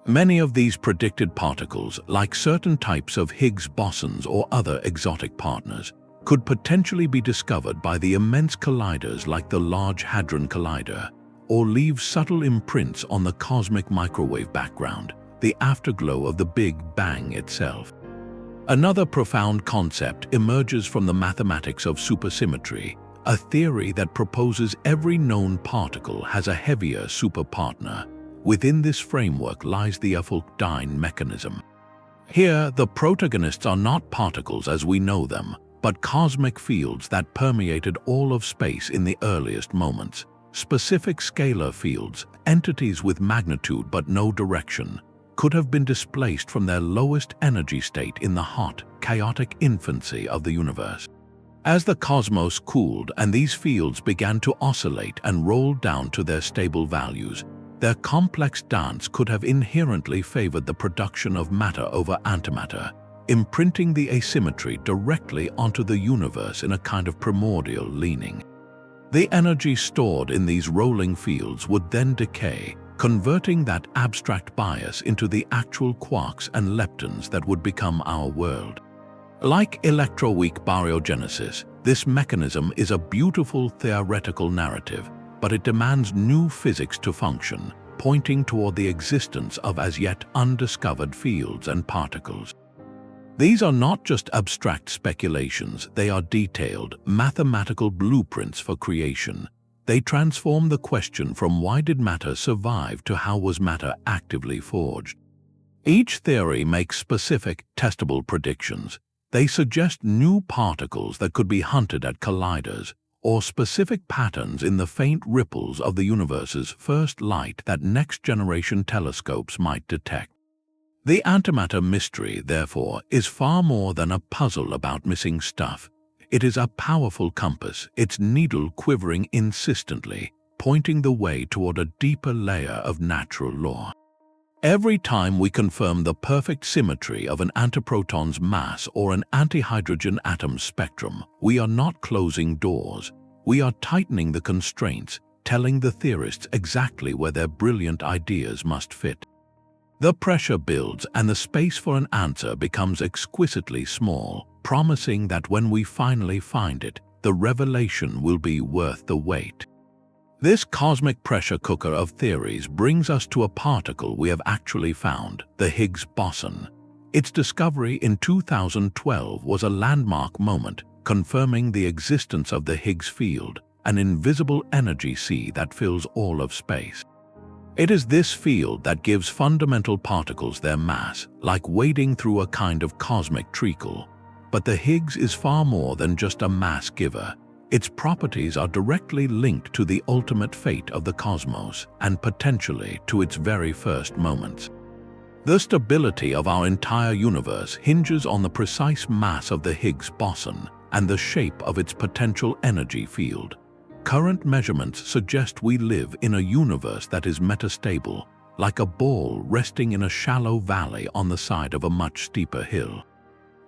Many of these predicted particles, like certain types of Higgs bosons or other exotic partners, could potentially be discovered by the immense colliders like the Large Hadron Collider, or leave subtle imprints on the cosmic microwave background, the afterglow of the Big Bang itself. Another profound concept emerges from the mathematics of supersymmetry, a theory that proposes every known particle has a heavier superpartner. Within this framework lies the Affleck-Dine Mechanism. Here, the protagonists are not particles as we know them, but cosmic fields that permeated all of space in the earliest moments. Specific scalar fields, entities with magnitude but no direction, could have been displaced from their lowest energy state in the hot, chaotic infancy of the universe. As the cosmos cooled and these fields began to oscillate and roll down to their stable values, their complex dance could have inherently favored the production of matter over antimatter, imprinting the asymmetry directly onto the universe in a kind of primordial leaning. The energy stored in these rolling fields would then decay, converting that abstract bias into the actual quarks and leptons that would become our world. Like electroweak baryogenesis, this mechanism is a beautiful theoretical narrative, but it demands new physics to function, pointing toward the existence of as yet undiscovered fields and particles. These are not just abstract speculations, they are detailed, mathematical blueprints for creation. They transform the question from why did matter survive to how was matter actively forged. Each theory makes specific, testable predictions. They suggest new particles that could be hunted at colliders, or specific patterns in the faint ripples of the universe's first light that next-generation telescopes might detect. The antimatter mystery, therefore, is far more than a puzzle about missing stuff. It is a powerful compass, its needle quivering insistently, pointing the way toward a deeper layer of natural law. Every time we confirm the perfect symmetry of an antiproton's mass or an antihydrogen atom's spectrum, we are not closing doors. We are tightening the constraints, telling the theorists exactly where their brilliant ideas must fit. The pressure builds and the space for an answer becomes exquisitely small, promising that when we finally find it, the revelation will be worth the wait. This cosmic pressure cooker of theories brings us to a particle we have actually found, the Higgs boson. Its discovery in 2012 was a landmark moment, confirming the existence of the Higgs field, an invisible energy sea that fills all of space. It is this field that gives fundamental particles their mass, like wading through a kind of cosmic treacle. But the Higgs is far more than just a mass giver. Its properties are directly linked to the ultimate fate of the cosmos and potentially to its very first moments. The stability of our entire universe hinges on the precise mass of the Higgs boson and the shape of its potential energy field. Current measurements suggest we live in a universe that is metastable, like a ball resting in a shallow valley on the side of a much steeper hill.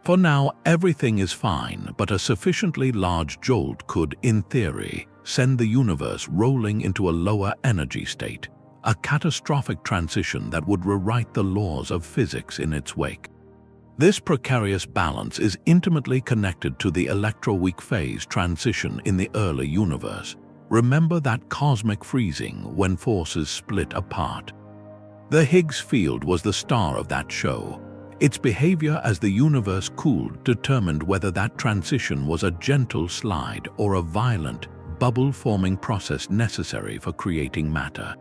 For now, everything is fine, but a sufficiently large jolt could, in theory, send the universe rolling into a lower energy state, a catastrophic transition that would rewrite the laws of physics in its wake. This precarious balance is intimately connected to the electroweak phase transition in the early universe. Remember that cosmic freezing when forces split apart. The Higgs field was the star of that show. Its behavior as the universe cooled determined whether that transition was a gentle slide or a violent, bubble-forming process necessary for creating matter.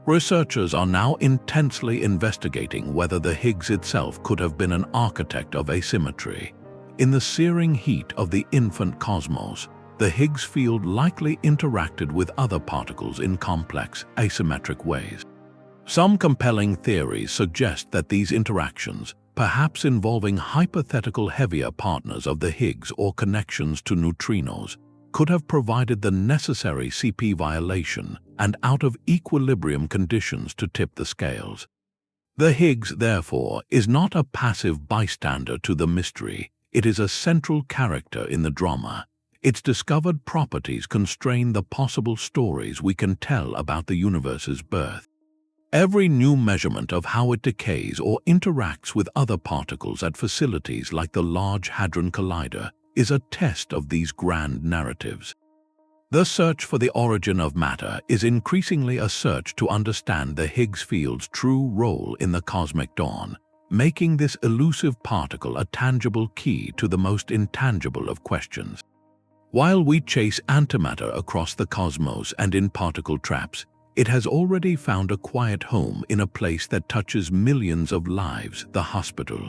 Researchers are now intensely investigating whether the Higgs itself could have been an architect of asymmetry. In the searing heat of the infant cosmos, the Higgs field likely interacted with other particles in complex, asymmetric ways. Some compelling theories suggest that these interactions, perhaps involving hypothetical heavier partners of the Higgs or connections to neutrinos, could have provided the necessary CP violation and out-of-equilibrium conditions to tip the scales. The Higgs, therefore, is not a passive bystander to the mystery. It is a central character in the drama. Its discovered properties constrain the possible stories we can tell about the universe's birth. Every new measurement of how it decays or interacts with other particles at facilities like the Large Hadron Collider is a test of these grand narratives. The search for the origin of matter is increasingly a search to understand the Higgs field's true role in the cosmic dawn, making this elusive particle a tangible key to the most intangible of questions. While we chase antimatter across the cosmos and in particle traps, it has already found a quiet home in a place that touches millions of lives, the hospital.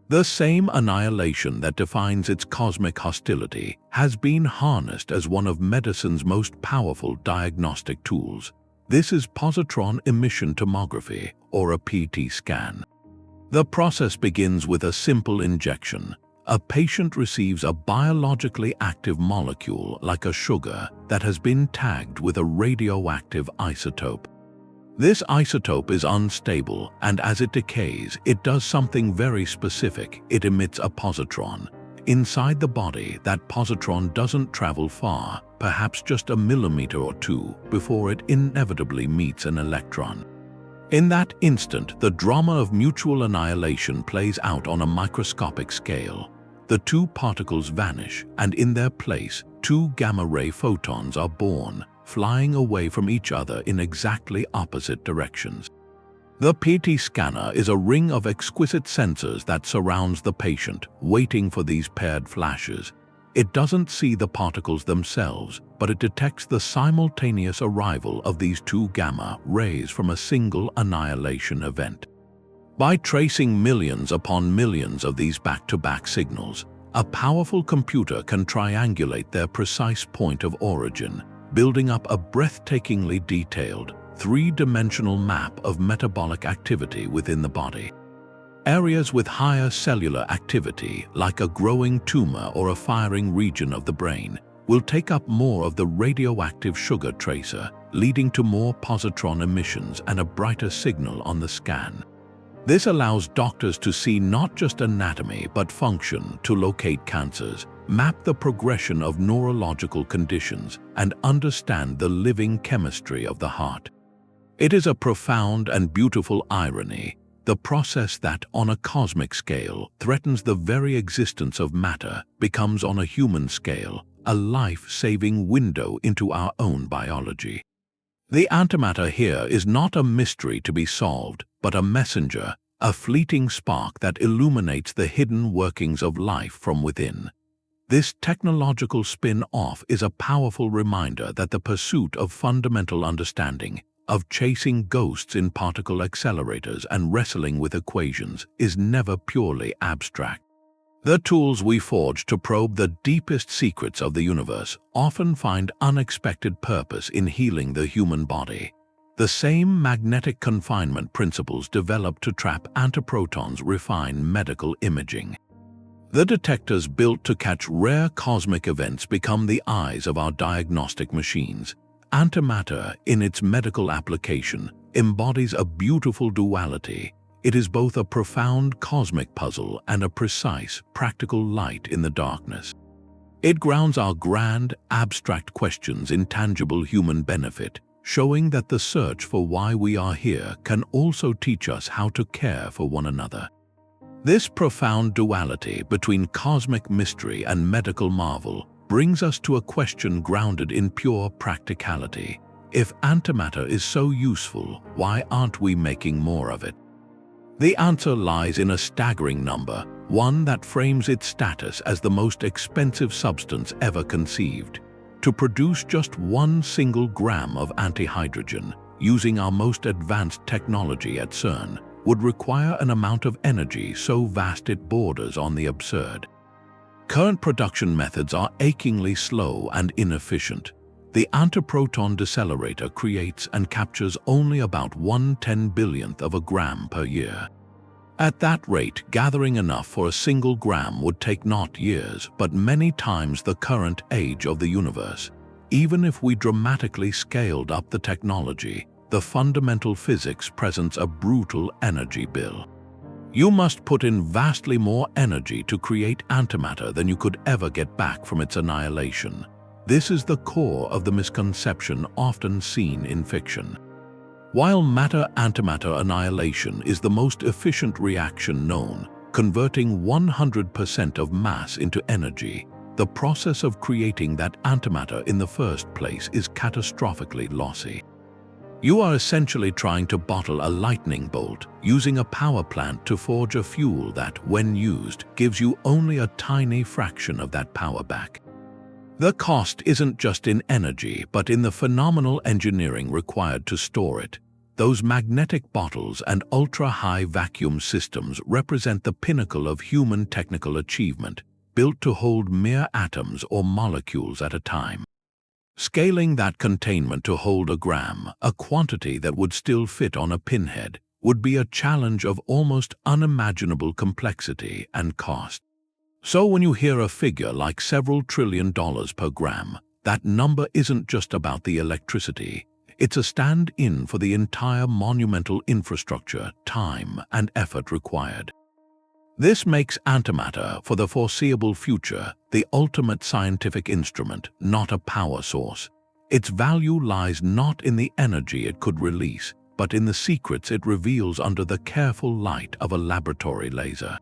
The same annihilation that defines its cosmic hostility has been harnessed as one of medicine's most powerful diagnostic tools. This is positron emission tomography, or a PET scan. The process begins with a simple injection. A patient receives a biologically active molecule like a sugar that has been tagged with a radioactive isotope. This isotope is unstable, and as it decays, it does something very specific. It emits a positron. Inside the body, that positron doesn't travel far, perhaps just a millimeter or two, before it inevitably meets an electron. In that instant, the drama of mutual annihilation plays out on a microscopic scale. The two particles vanish, and in their place, two gamma-ray photons are born, flying away from each other in exactly opposite directions. The PET scanner is a ring of exquisite sensors that surrounds the patient, waiting for these paired flashes. It doesn't see the particles themselves, but it detects the simultaneous arrival of these two gamma rays from a single annihilation event. By tracing millions upon millions of these back-to-back signals, a powerful computer can triangulate their precise point of origin, building up a breathtakingly detailed, three-dimensional map of metabolic activity within the body. Areas with higher cellular activity, like a growing tumor or a firing region of the brain, will take up more of the radioactive sugar tracer, leading to more positron emissions and a brighter signal on the scan. This allows doctors to see not just anatomy but function, to locate cancers, map the progression of neurological conditions, and understand the living chemistry of the heart. It is a profound and beautiful irony. The process that, on a cosmic scale, threatens the very existence of matter becomes, on a human scale, a life-saving window into our own biology. The antimatter here is not a mystery to be solved, but a messenger, a fleeting spark that illuminates the hidden workings of life from within. This technological spin-off is a powerful reminder that the pursuit of fundamental understanding, of chasing ghosts in particle accelerators and wrestling with equations, is never purely abstract. The tools we forge to probe the deepest secrets of the universe often find unexpected purpose in healing the human body. The same magnetic confinement principles developed to trap antiprotons refine medical imaging. The detectors built to catch rare cosmic events become the eyes of our diagnostic machines. Antimatter, in its medical application, embodies a beautiful duality. It is both a profound cosmic puzzle and a precise, practical light in the darkness. It grounds our grand, abstract questions in tangible human benefit, showing that the search for why we are here can also teach us how to care for one another. This profound duality between cosmic mystery and medical marvel brings us to a question grounded in pure practicality. If antimatter is so useful, why aren't we making more of it? The answer lies in a staggering number, one that frames its status as the most expensive substance ever conceived. To produce just 1 single gram of antihydrogen, using our most advanced technology at CERN, would require an amount of energy so vast it borders on the absurd. Current production methods are achingly slow and inefficient. The antiproton decelerator creates and captures only about 1/10,000,000th of a gram per year. At that rate, gathering enough for a single gram would take not years, but many times the current age of the universe. Even if we dramatically scaled up the technology, the fundamental physics presents a brutal energy bill. You must put in vastly more energy to create antimatter than you could ever get back from its annihilation. This is the core of the misconception often seen in fiction. While matter-antimatter annihilation is the most efficient reaction known, converting 100% of mass into energy, the process of creating that antimatter in the first place is catastrophically lossy. You are essentially trying to bottle a lightning bolt, using a power plant to forge a fuel that, when used, gives you only a tiny fraction of that power back. The cost isn't just in energy, but in the phenomenal engineering required to store it. Those magnetic bottles and ultra-high vacuum systems represent the pinnacle of human technical achievement, built to hold mere atoms or molecules at a time. Scaling that containment to hold a gram, a quantity that would still fit on a pinhead, would be a challenge of almost unimaginable complexity and cost. So when you hear a figure like several $trillion per gram, that number isn't just about the electricity. It's a stand-in for the entire monumental infrastructure, time, and effort required. This makes antimatter, for the foreseeable future, the ultimate scientific instrument, not a power source. Its value lies not in the energy it could release, but in the secrets it reveals under the careful light of a laboratory laser.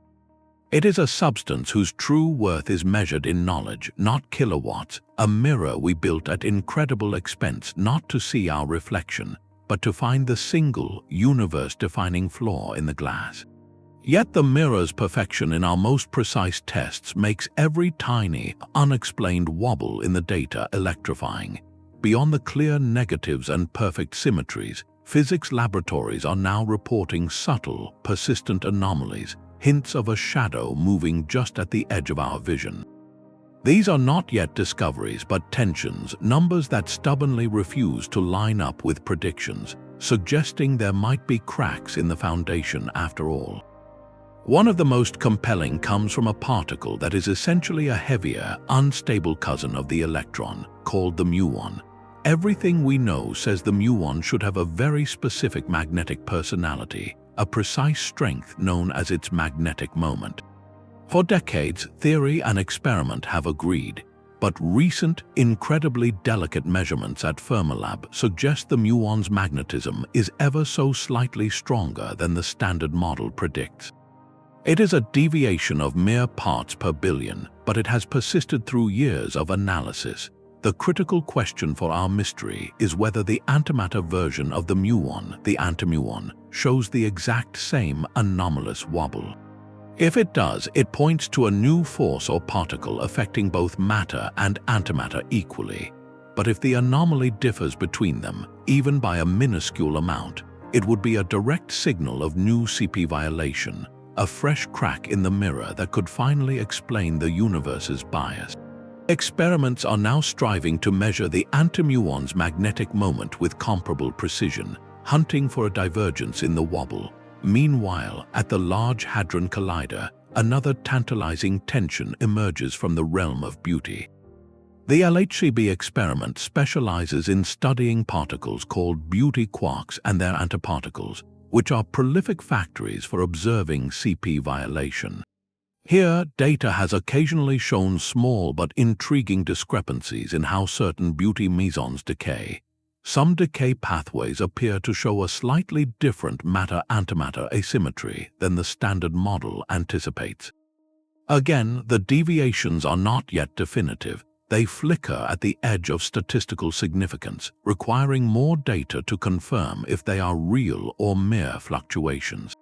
It is a substance whose true worth is measured in knowledge, not kilowatts, a mirror we built at incredible expense not to see our reflection, but to find the single, universe-defining flaw in the glass. Yet the mirror's perfection in our most precise tests makes every tiny, unexplained wobble in the data electrifying. Beyond the clear negatives and perfect symmetries, physics laboratories are now reporting subtle, persistent anomalies, hints of a shadow moving just at the edge of our vision. These are not yet discoveries but tensions, numbers that stubbornly refuse to line up with predictions, suggesting there might be cracks in the foundation after all. One of the most compelling comes from a particle that is essentially a heavier, unstable cousin of the electron, called the muon. Everything we know says the muon should have a very specific magnetic personality, a precise strength known as its magnetic moment. For decades, theory and experiment have agreed, but recent, incredibly delicate measurements at Fermilab suggest the muon's magnetism is ever so slightly stronger than the standard model predicts. It is a deviation of mere parts per billion, but it has persisted through years of analysis. The critical question for our mystery is whether the antimatter version of the muon, the antimuon, shows the exact same anomalous wobble. If it does, it points to a new force or particle affecting both matter and antimatter equally. But if the anomaly differs between them, even by a minuscule amount, it would be a direct signal of new CP violation, a fresh crack in the mirror that could finally explain the universe's bias. Experiments are now striving to measure the antimuon's magnetic moment with comparable precision, hunting for a divergence in the wobble. Meanwhile, at the Large Hadron Collider, another tantalizing tension emerges from the realm of beauty. The LHCb experiment specializes in studying particles called beauty quarks and their antiparticles, which are prolific factories for observing CP violation. Here, data has occasionally shown small but intriguing discrepancies in how certain beauty mesons decay. Some decay pathways appear to show a slightly different matter-antimatter asymmetry than the standard model anticipates. Again, the deviations are not yet definitive. They flicker at the edge of statistical significance, requiring more data to confirm if they are real or mere fluctuations.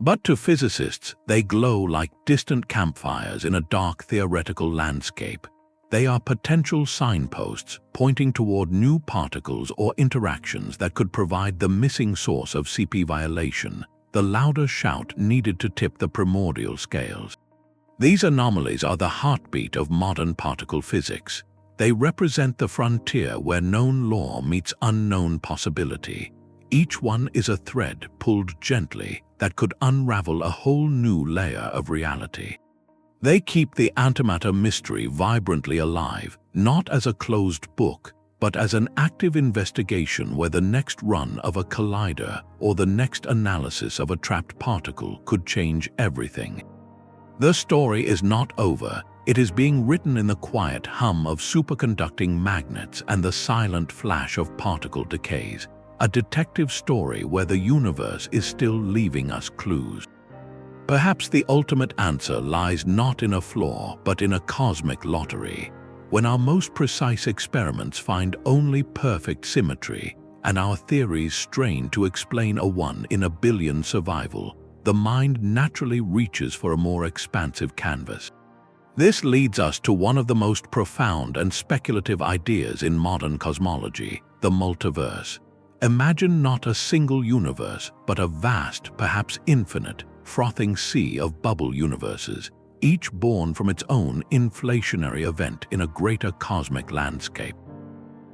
But to physicists, they glow like distant campfires in a dark theoretical landscape. They are potential signposts pointing toward new particles or interactions that could provide the missing source of CP violation, the louder shout needed to tip the primordial scales. These anomalies are the heartbeat of modern particle physics. They represent the frontier where known law meets unknown possibility. Each one is a thread pulled gently that could unravel a whole new layer of reality. They keep the antimatter mystery vibrantly alive, not as a closed book, but as an active investigation where the next run of a collider or the next analysis of a trapped particle could change everything. The story is not over. It is being written in the quiet hum of superconducting magnets and the silent flash of particle decays, a detective story where the universe is still leaving us clues. Perhaps the ultimate answer lies not in a flaw, but in a cosmic lottery. When our most precise experiments find only perfect symmetry, and our theories strain to explain a 1 in a billion survival, the mind naturally reaches for a more expansive canvas. This leads us to one of the most profound and speculative ideas in modern cosmology, the multiverse. Imagine not a single universe, but a vast, perhaps infinite, frothing sea of bubble universes, each born from its own inflationary event in a greater cosmic landscape.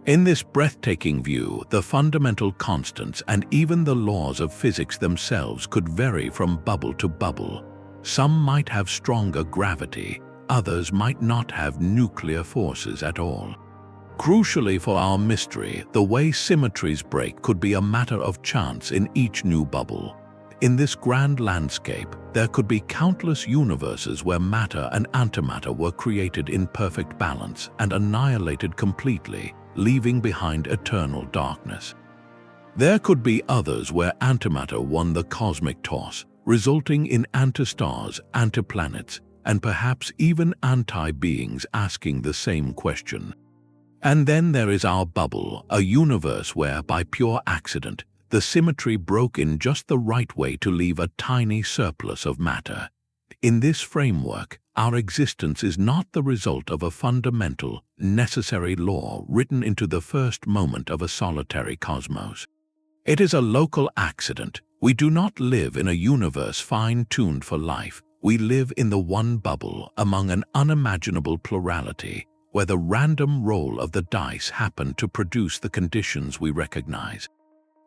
In this breathtaking view, the fundamental constants and even the laws of physics themselves could vary from bubble to bubble. Some might have stronger gravity, others might not have nuclear forces at all. Crucially for our mystery, the way symmetries break could be a matter of chance in each new bubble. In this grand landscape, there could be countless universes where matter and antimatter were created in perfect balance and annihilated completely, leaving behind eternal darkness. There could be others where antimatter won the cosmic toss, resulting in antistars, antiplanets, and perhaps even anti-beings asking the same question. And then there is our bubble, a universe where, by pure accident, the symmetry broke in just the right way to leave a tiny surplus of matter. In this framework, our existence is not the result of a fundamental, necessary law written into the first moment of a solitary cosmos. It is a local accident. We do not live in a universe fine-tuned for life. We live in the one bubble among an unimaginable plurality, where the random roll of the dice happened to produce the conditions we recognize.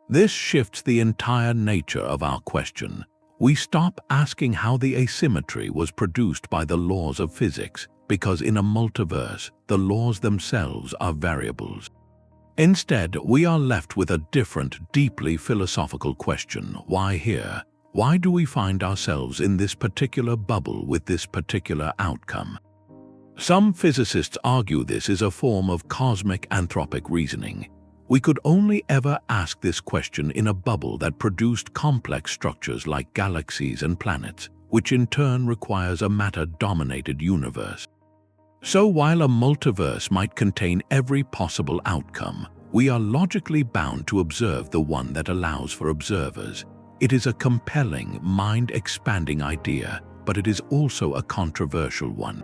This shifts the entire nature of our question. We stop asking how the asymmetry was produced by the laws of physics, because in a multiverse, the laws themselves are variables. Instead, we are left with a different, deeply philosophical question. Why here? Why do we find ourselves in this particular bubble with this particular outcome? Some physicists argue this is a form of cosmic anthropic reasoning. We could only ever ask this question in a bubble that produced complex structures like galaxies and planets, which in turn requires a matter-dominated universe. So while a multiverse might contain every possible outcome, we are logically bound to observe the one that allows for observers. It is a compelling, mind-expanding idea, but it is also a controversial one.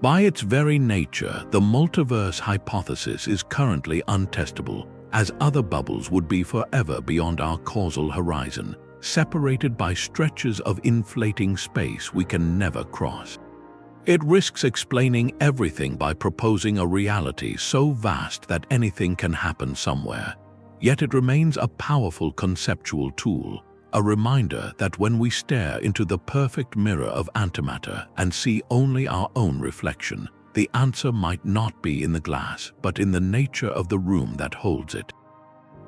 By its very nature, the multiverse hypothesis is currently untestable, as other bubbles would be forever beyond our causal horizon, separated by stretches of inflating space we can never cross. It risks explaining everything by proposing a reality so vast that anything can happen somewhere. Yet it remains a powerful conceptual tool, a reminder that when we stare into the perfect mirror of antimatter and see only our own reflection, the answer might not be in the glass, but in the nature of the room that holds it.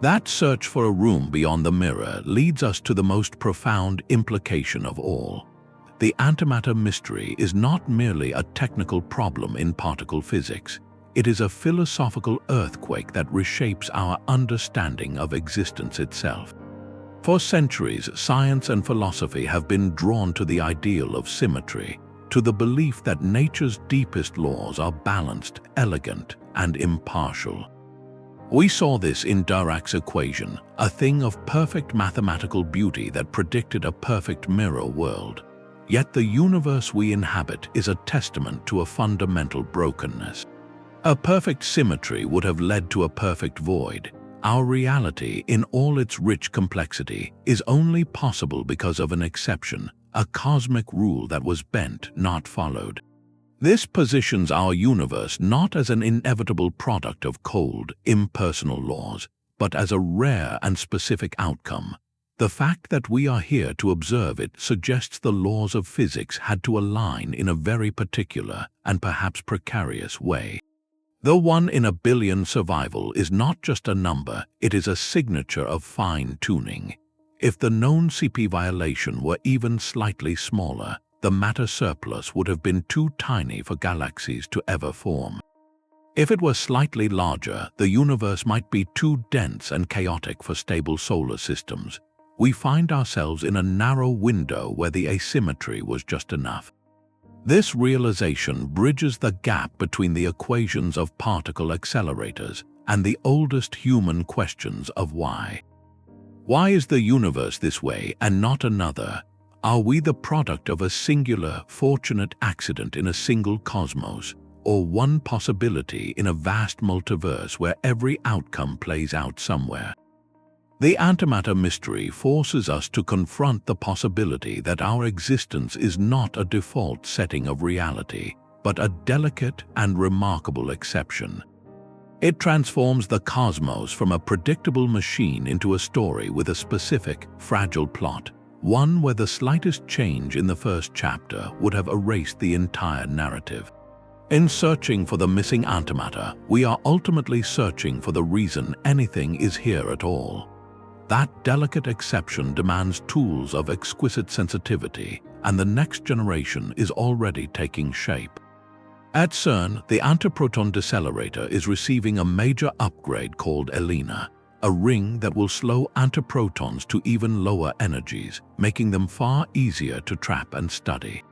That search for a room beyond the mirror leads us to the most profound implication of all. The antimatter mystery is not merely a technical problem in particle physics. It is a philosophical earthquake that reshapes our understanding of existence itself. For centuries, science and philosophy have been drawn to the ideal of symmetry, to the belief that nature's deepest laws are balanced, elegant, and impartial. We saw this in Dirac's equation, a thing of perfect mathematical beauty that predicted a perfect mirror world. Yet the universe we inhabit is a testament to a fundamental brokenness. A perfect symmetry would have led to a perfect void. Our reality, in all its rich complexity, is only possible because of an exception, a cosmic rule that was bent, not followed. This positions our universe not as an inevitable product of cold, impersonal laws, but as a rare and specific outcome. The fact that we are here to observe it suggests the laws of physics had to align in a very particular and perhaps precarious way. The 1 in a billion survival is not just a number, it is a signature of fine-tuning. If the known CP violation were even slightly smaller, the matter surplus would have been too tiny for galaxies to ever form. If it were slightly larger, the universe might be too dense and chaotic for stable solar systems. We find ourselves in a narrow window where the asymmetry was just enough. This realization bridges the gap between the equations of particle accelerators and the oldest human questions of why. Why is the universe this way and not another? Are we the product of a singular, fortunate accident in a single cosmos, or one possibility in a vast multiverse where every outcome plays out somewhere? The antimatter mystery forces us to confront the possibility that our existence is not a default setting of reality, but a delicate and remarkable exception. It transforms the cosmos from a predictable machine into a story with a specific, fragile plot, one where the slightest change in the first chapter would have erased the entire narrative. In searching for the missing antimatter, we are ultimately searching for the reason anything is here at all. That delicate exception demands tools of exquisite sensitivity, and the next generation is already taking shape. At CERN, the antiproton decelerator is receiving a major upgrade called ELENA, a ring that will slow antiprotons to even lower energies, making them far easier to trap and study.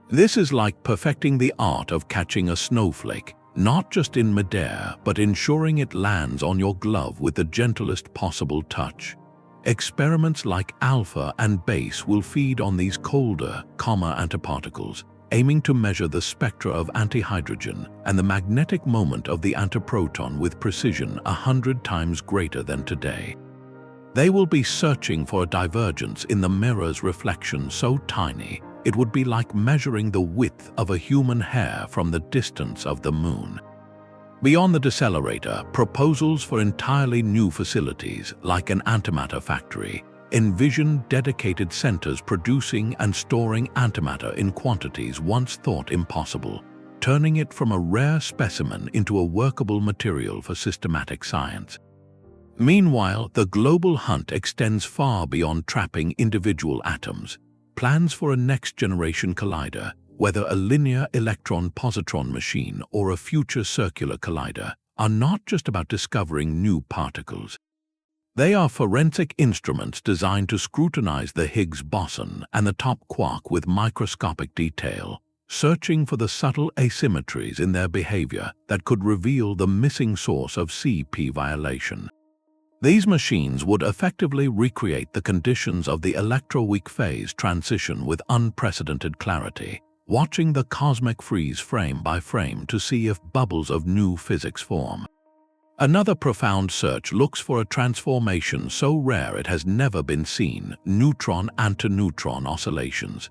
This is like perfecting the art of catching a snowflake, not just in midair, but ensuring it lands on your glove with the gentlest possible touch. Experiments like alpha and base will feed on these colder, calmer antiparticles, aiming to measure the spectra of antihydrogen and the magnetic moment of the antiproton with precision 100 times greater than today. They will be searching for a divergence in the mirror's reflection so tiny it would be like measuring the width of a human hair from the distance of the moon. Beyond the decelerator, proposals for entirely new facilities, like an antimatter factory, envision dedicated centers producing and storing antimatter in quantities once thought impossible, turning it from a rare specimen into a workable material for systematic science. Meanwhile, the global hunt extends far beyond trapping individual atoms. Plans for a next-generation collider, whether a linear electron-positron machine or a future circular collider, are not just about discovering new particles. They are forensic instruments designed to scrutinize the Higgs boson and the top quark with microscopic detail, searching for the subtle asymmetries in their behavior that could reveal the missing source of CP violation. These machines would effectively recreate the conditions of the electroweak phase transition with unprecedented clarity, watching the cosmic freeze frame by frame to see if bubbles of new physics form. Another profound search looks for a transformation so rare it has never been seen: neutron-antineutron oscillations.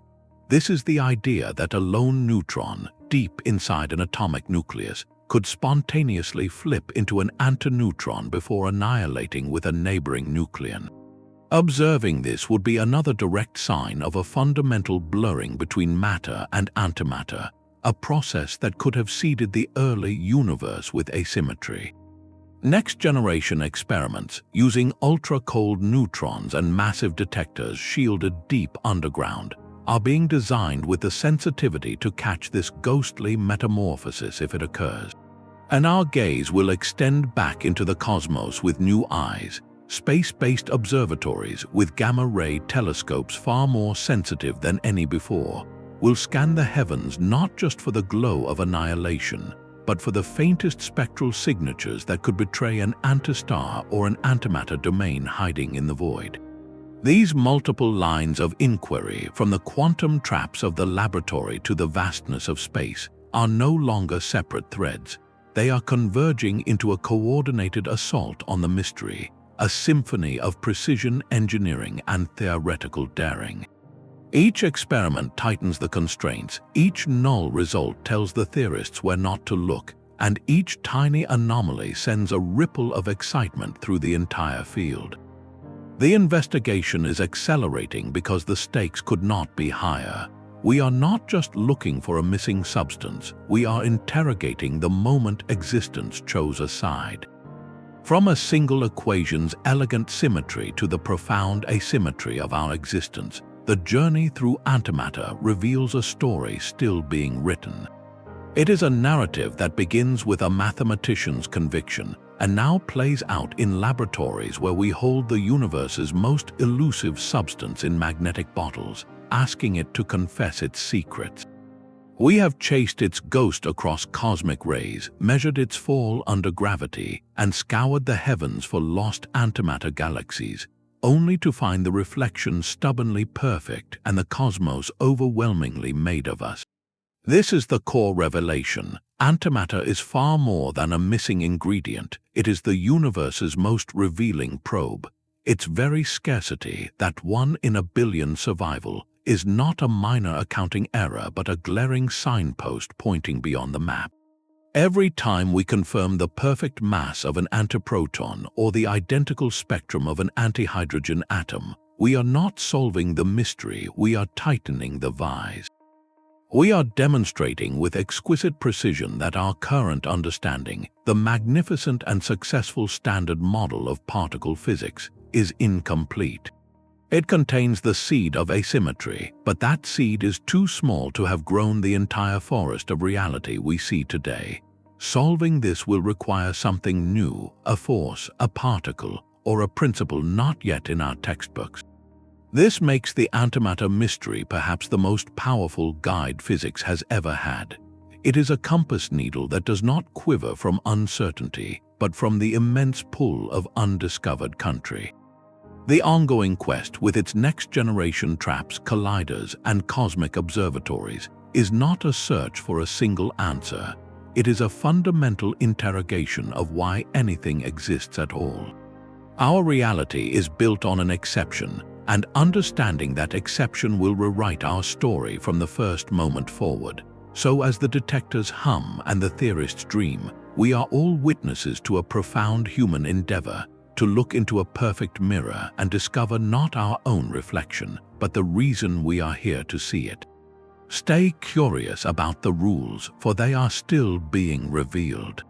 This is the idea that a lone neutron, deep inside an atomic nucleus, could spontaneously flip into an antineutron before annihilating with a neighboring nucleon. Observing this would be another direct sign of a fundamental blurring between matter and antimatter, a process that could have seeded the early universe with asymmetry. Next-generation experiments using ultra-cold neutrons and massive detectors shielded deep underground are being designed with the sensitivity to catch this ghostly metamorphosis if it occurs. And our gaze will extend back into the cosmos with new eyes. Space-based observatories with gamma-ray telescopes far more sensitive than any before will scan the heavens not just for the glow of annihilation, but for the faintest spectral signatures that could betray an antistar or an antimatter domain hiding in the void. These multiple lines of inquiry, from the quantum traps of the laboratory to the vastness of space, are no longer separate threads. They are converging into a coordinated assault on the mystery, a symphony of precision engineering and theoretical daring. Each experiment tightens the constraints, each null result tells the theorists where not to look, and each tiny anomaly sends a ripple of excitement through the entire field. The investigation is accelerating because the stakes could not be higher. We are not just looking for a missing substance, we are interrogating the moment existence chose a side. From a single equation's elegant symmetry to the profound asymmetry of our existence, the journey through antimatter reveals a story still being written. It is a narrative that begins with a mathematician's conviction and now plays out in laboratories where we hold the universe's most elusive substance in magnetic bottles, asking it to confess its secrets. We have chased its ghost across cosmic rays, measured its fall under gravity, and scoured the heavens for lost antimatter galaxies, only to find the reflection stubbornly perfect and the cosmos overwhelmingly made of us. This is the core revelation. Antimatter is far more than a missing ingredient. It is the universe's most revealing probe. Its very scarcity, that 1 in a billion survival, is not a minor accounting error but a glaring signpost pointing beyond the map. Every time we confirm the perfect mass of an antiproton or the identical spectrum of an antihydrogen atom, we are not solving the mystery, we are tightening the vise. We are demonstrating with exquisite precision that our current understanding, the magnificent and successful standard model of particle physics, is incomplete. It contains the seed of asymmetry, but that seed is too small to have grown the entire forest of reality we see today. Solving this will require something new, a force, a particle, or a principle not yet in our textbooks. This makes the antimatter mystery perhaps the most powerful guide physics has ever had. It is a compass needle that does not quiver from uncertainty, but from the immense pull of undiscovered country. The ongoing quest, with its next-generation traps, colliders, and cosmic observatories, is not a search for a single answer. It is a fundamental interrogation of why anything exists at all. Our reality is built on an exception, and understanding that exception will rewrite our story from the first moment forward. So as the detectors hum and the theorists dream, we are all witnesses to a profound human endeavor to look into a perfect mirror and discover not our own reflection, but the reason we are here to see it. Stay curious about the rules, for they are still being revealed.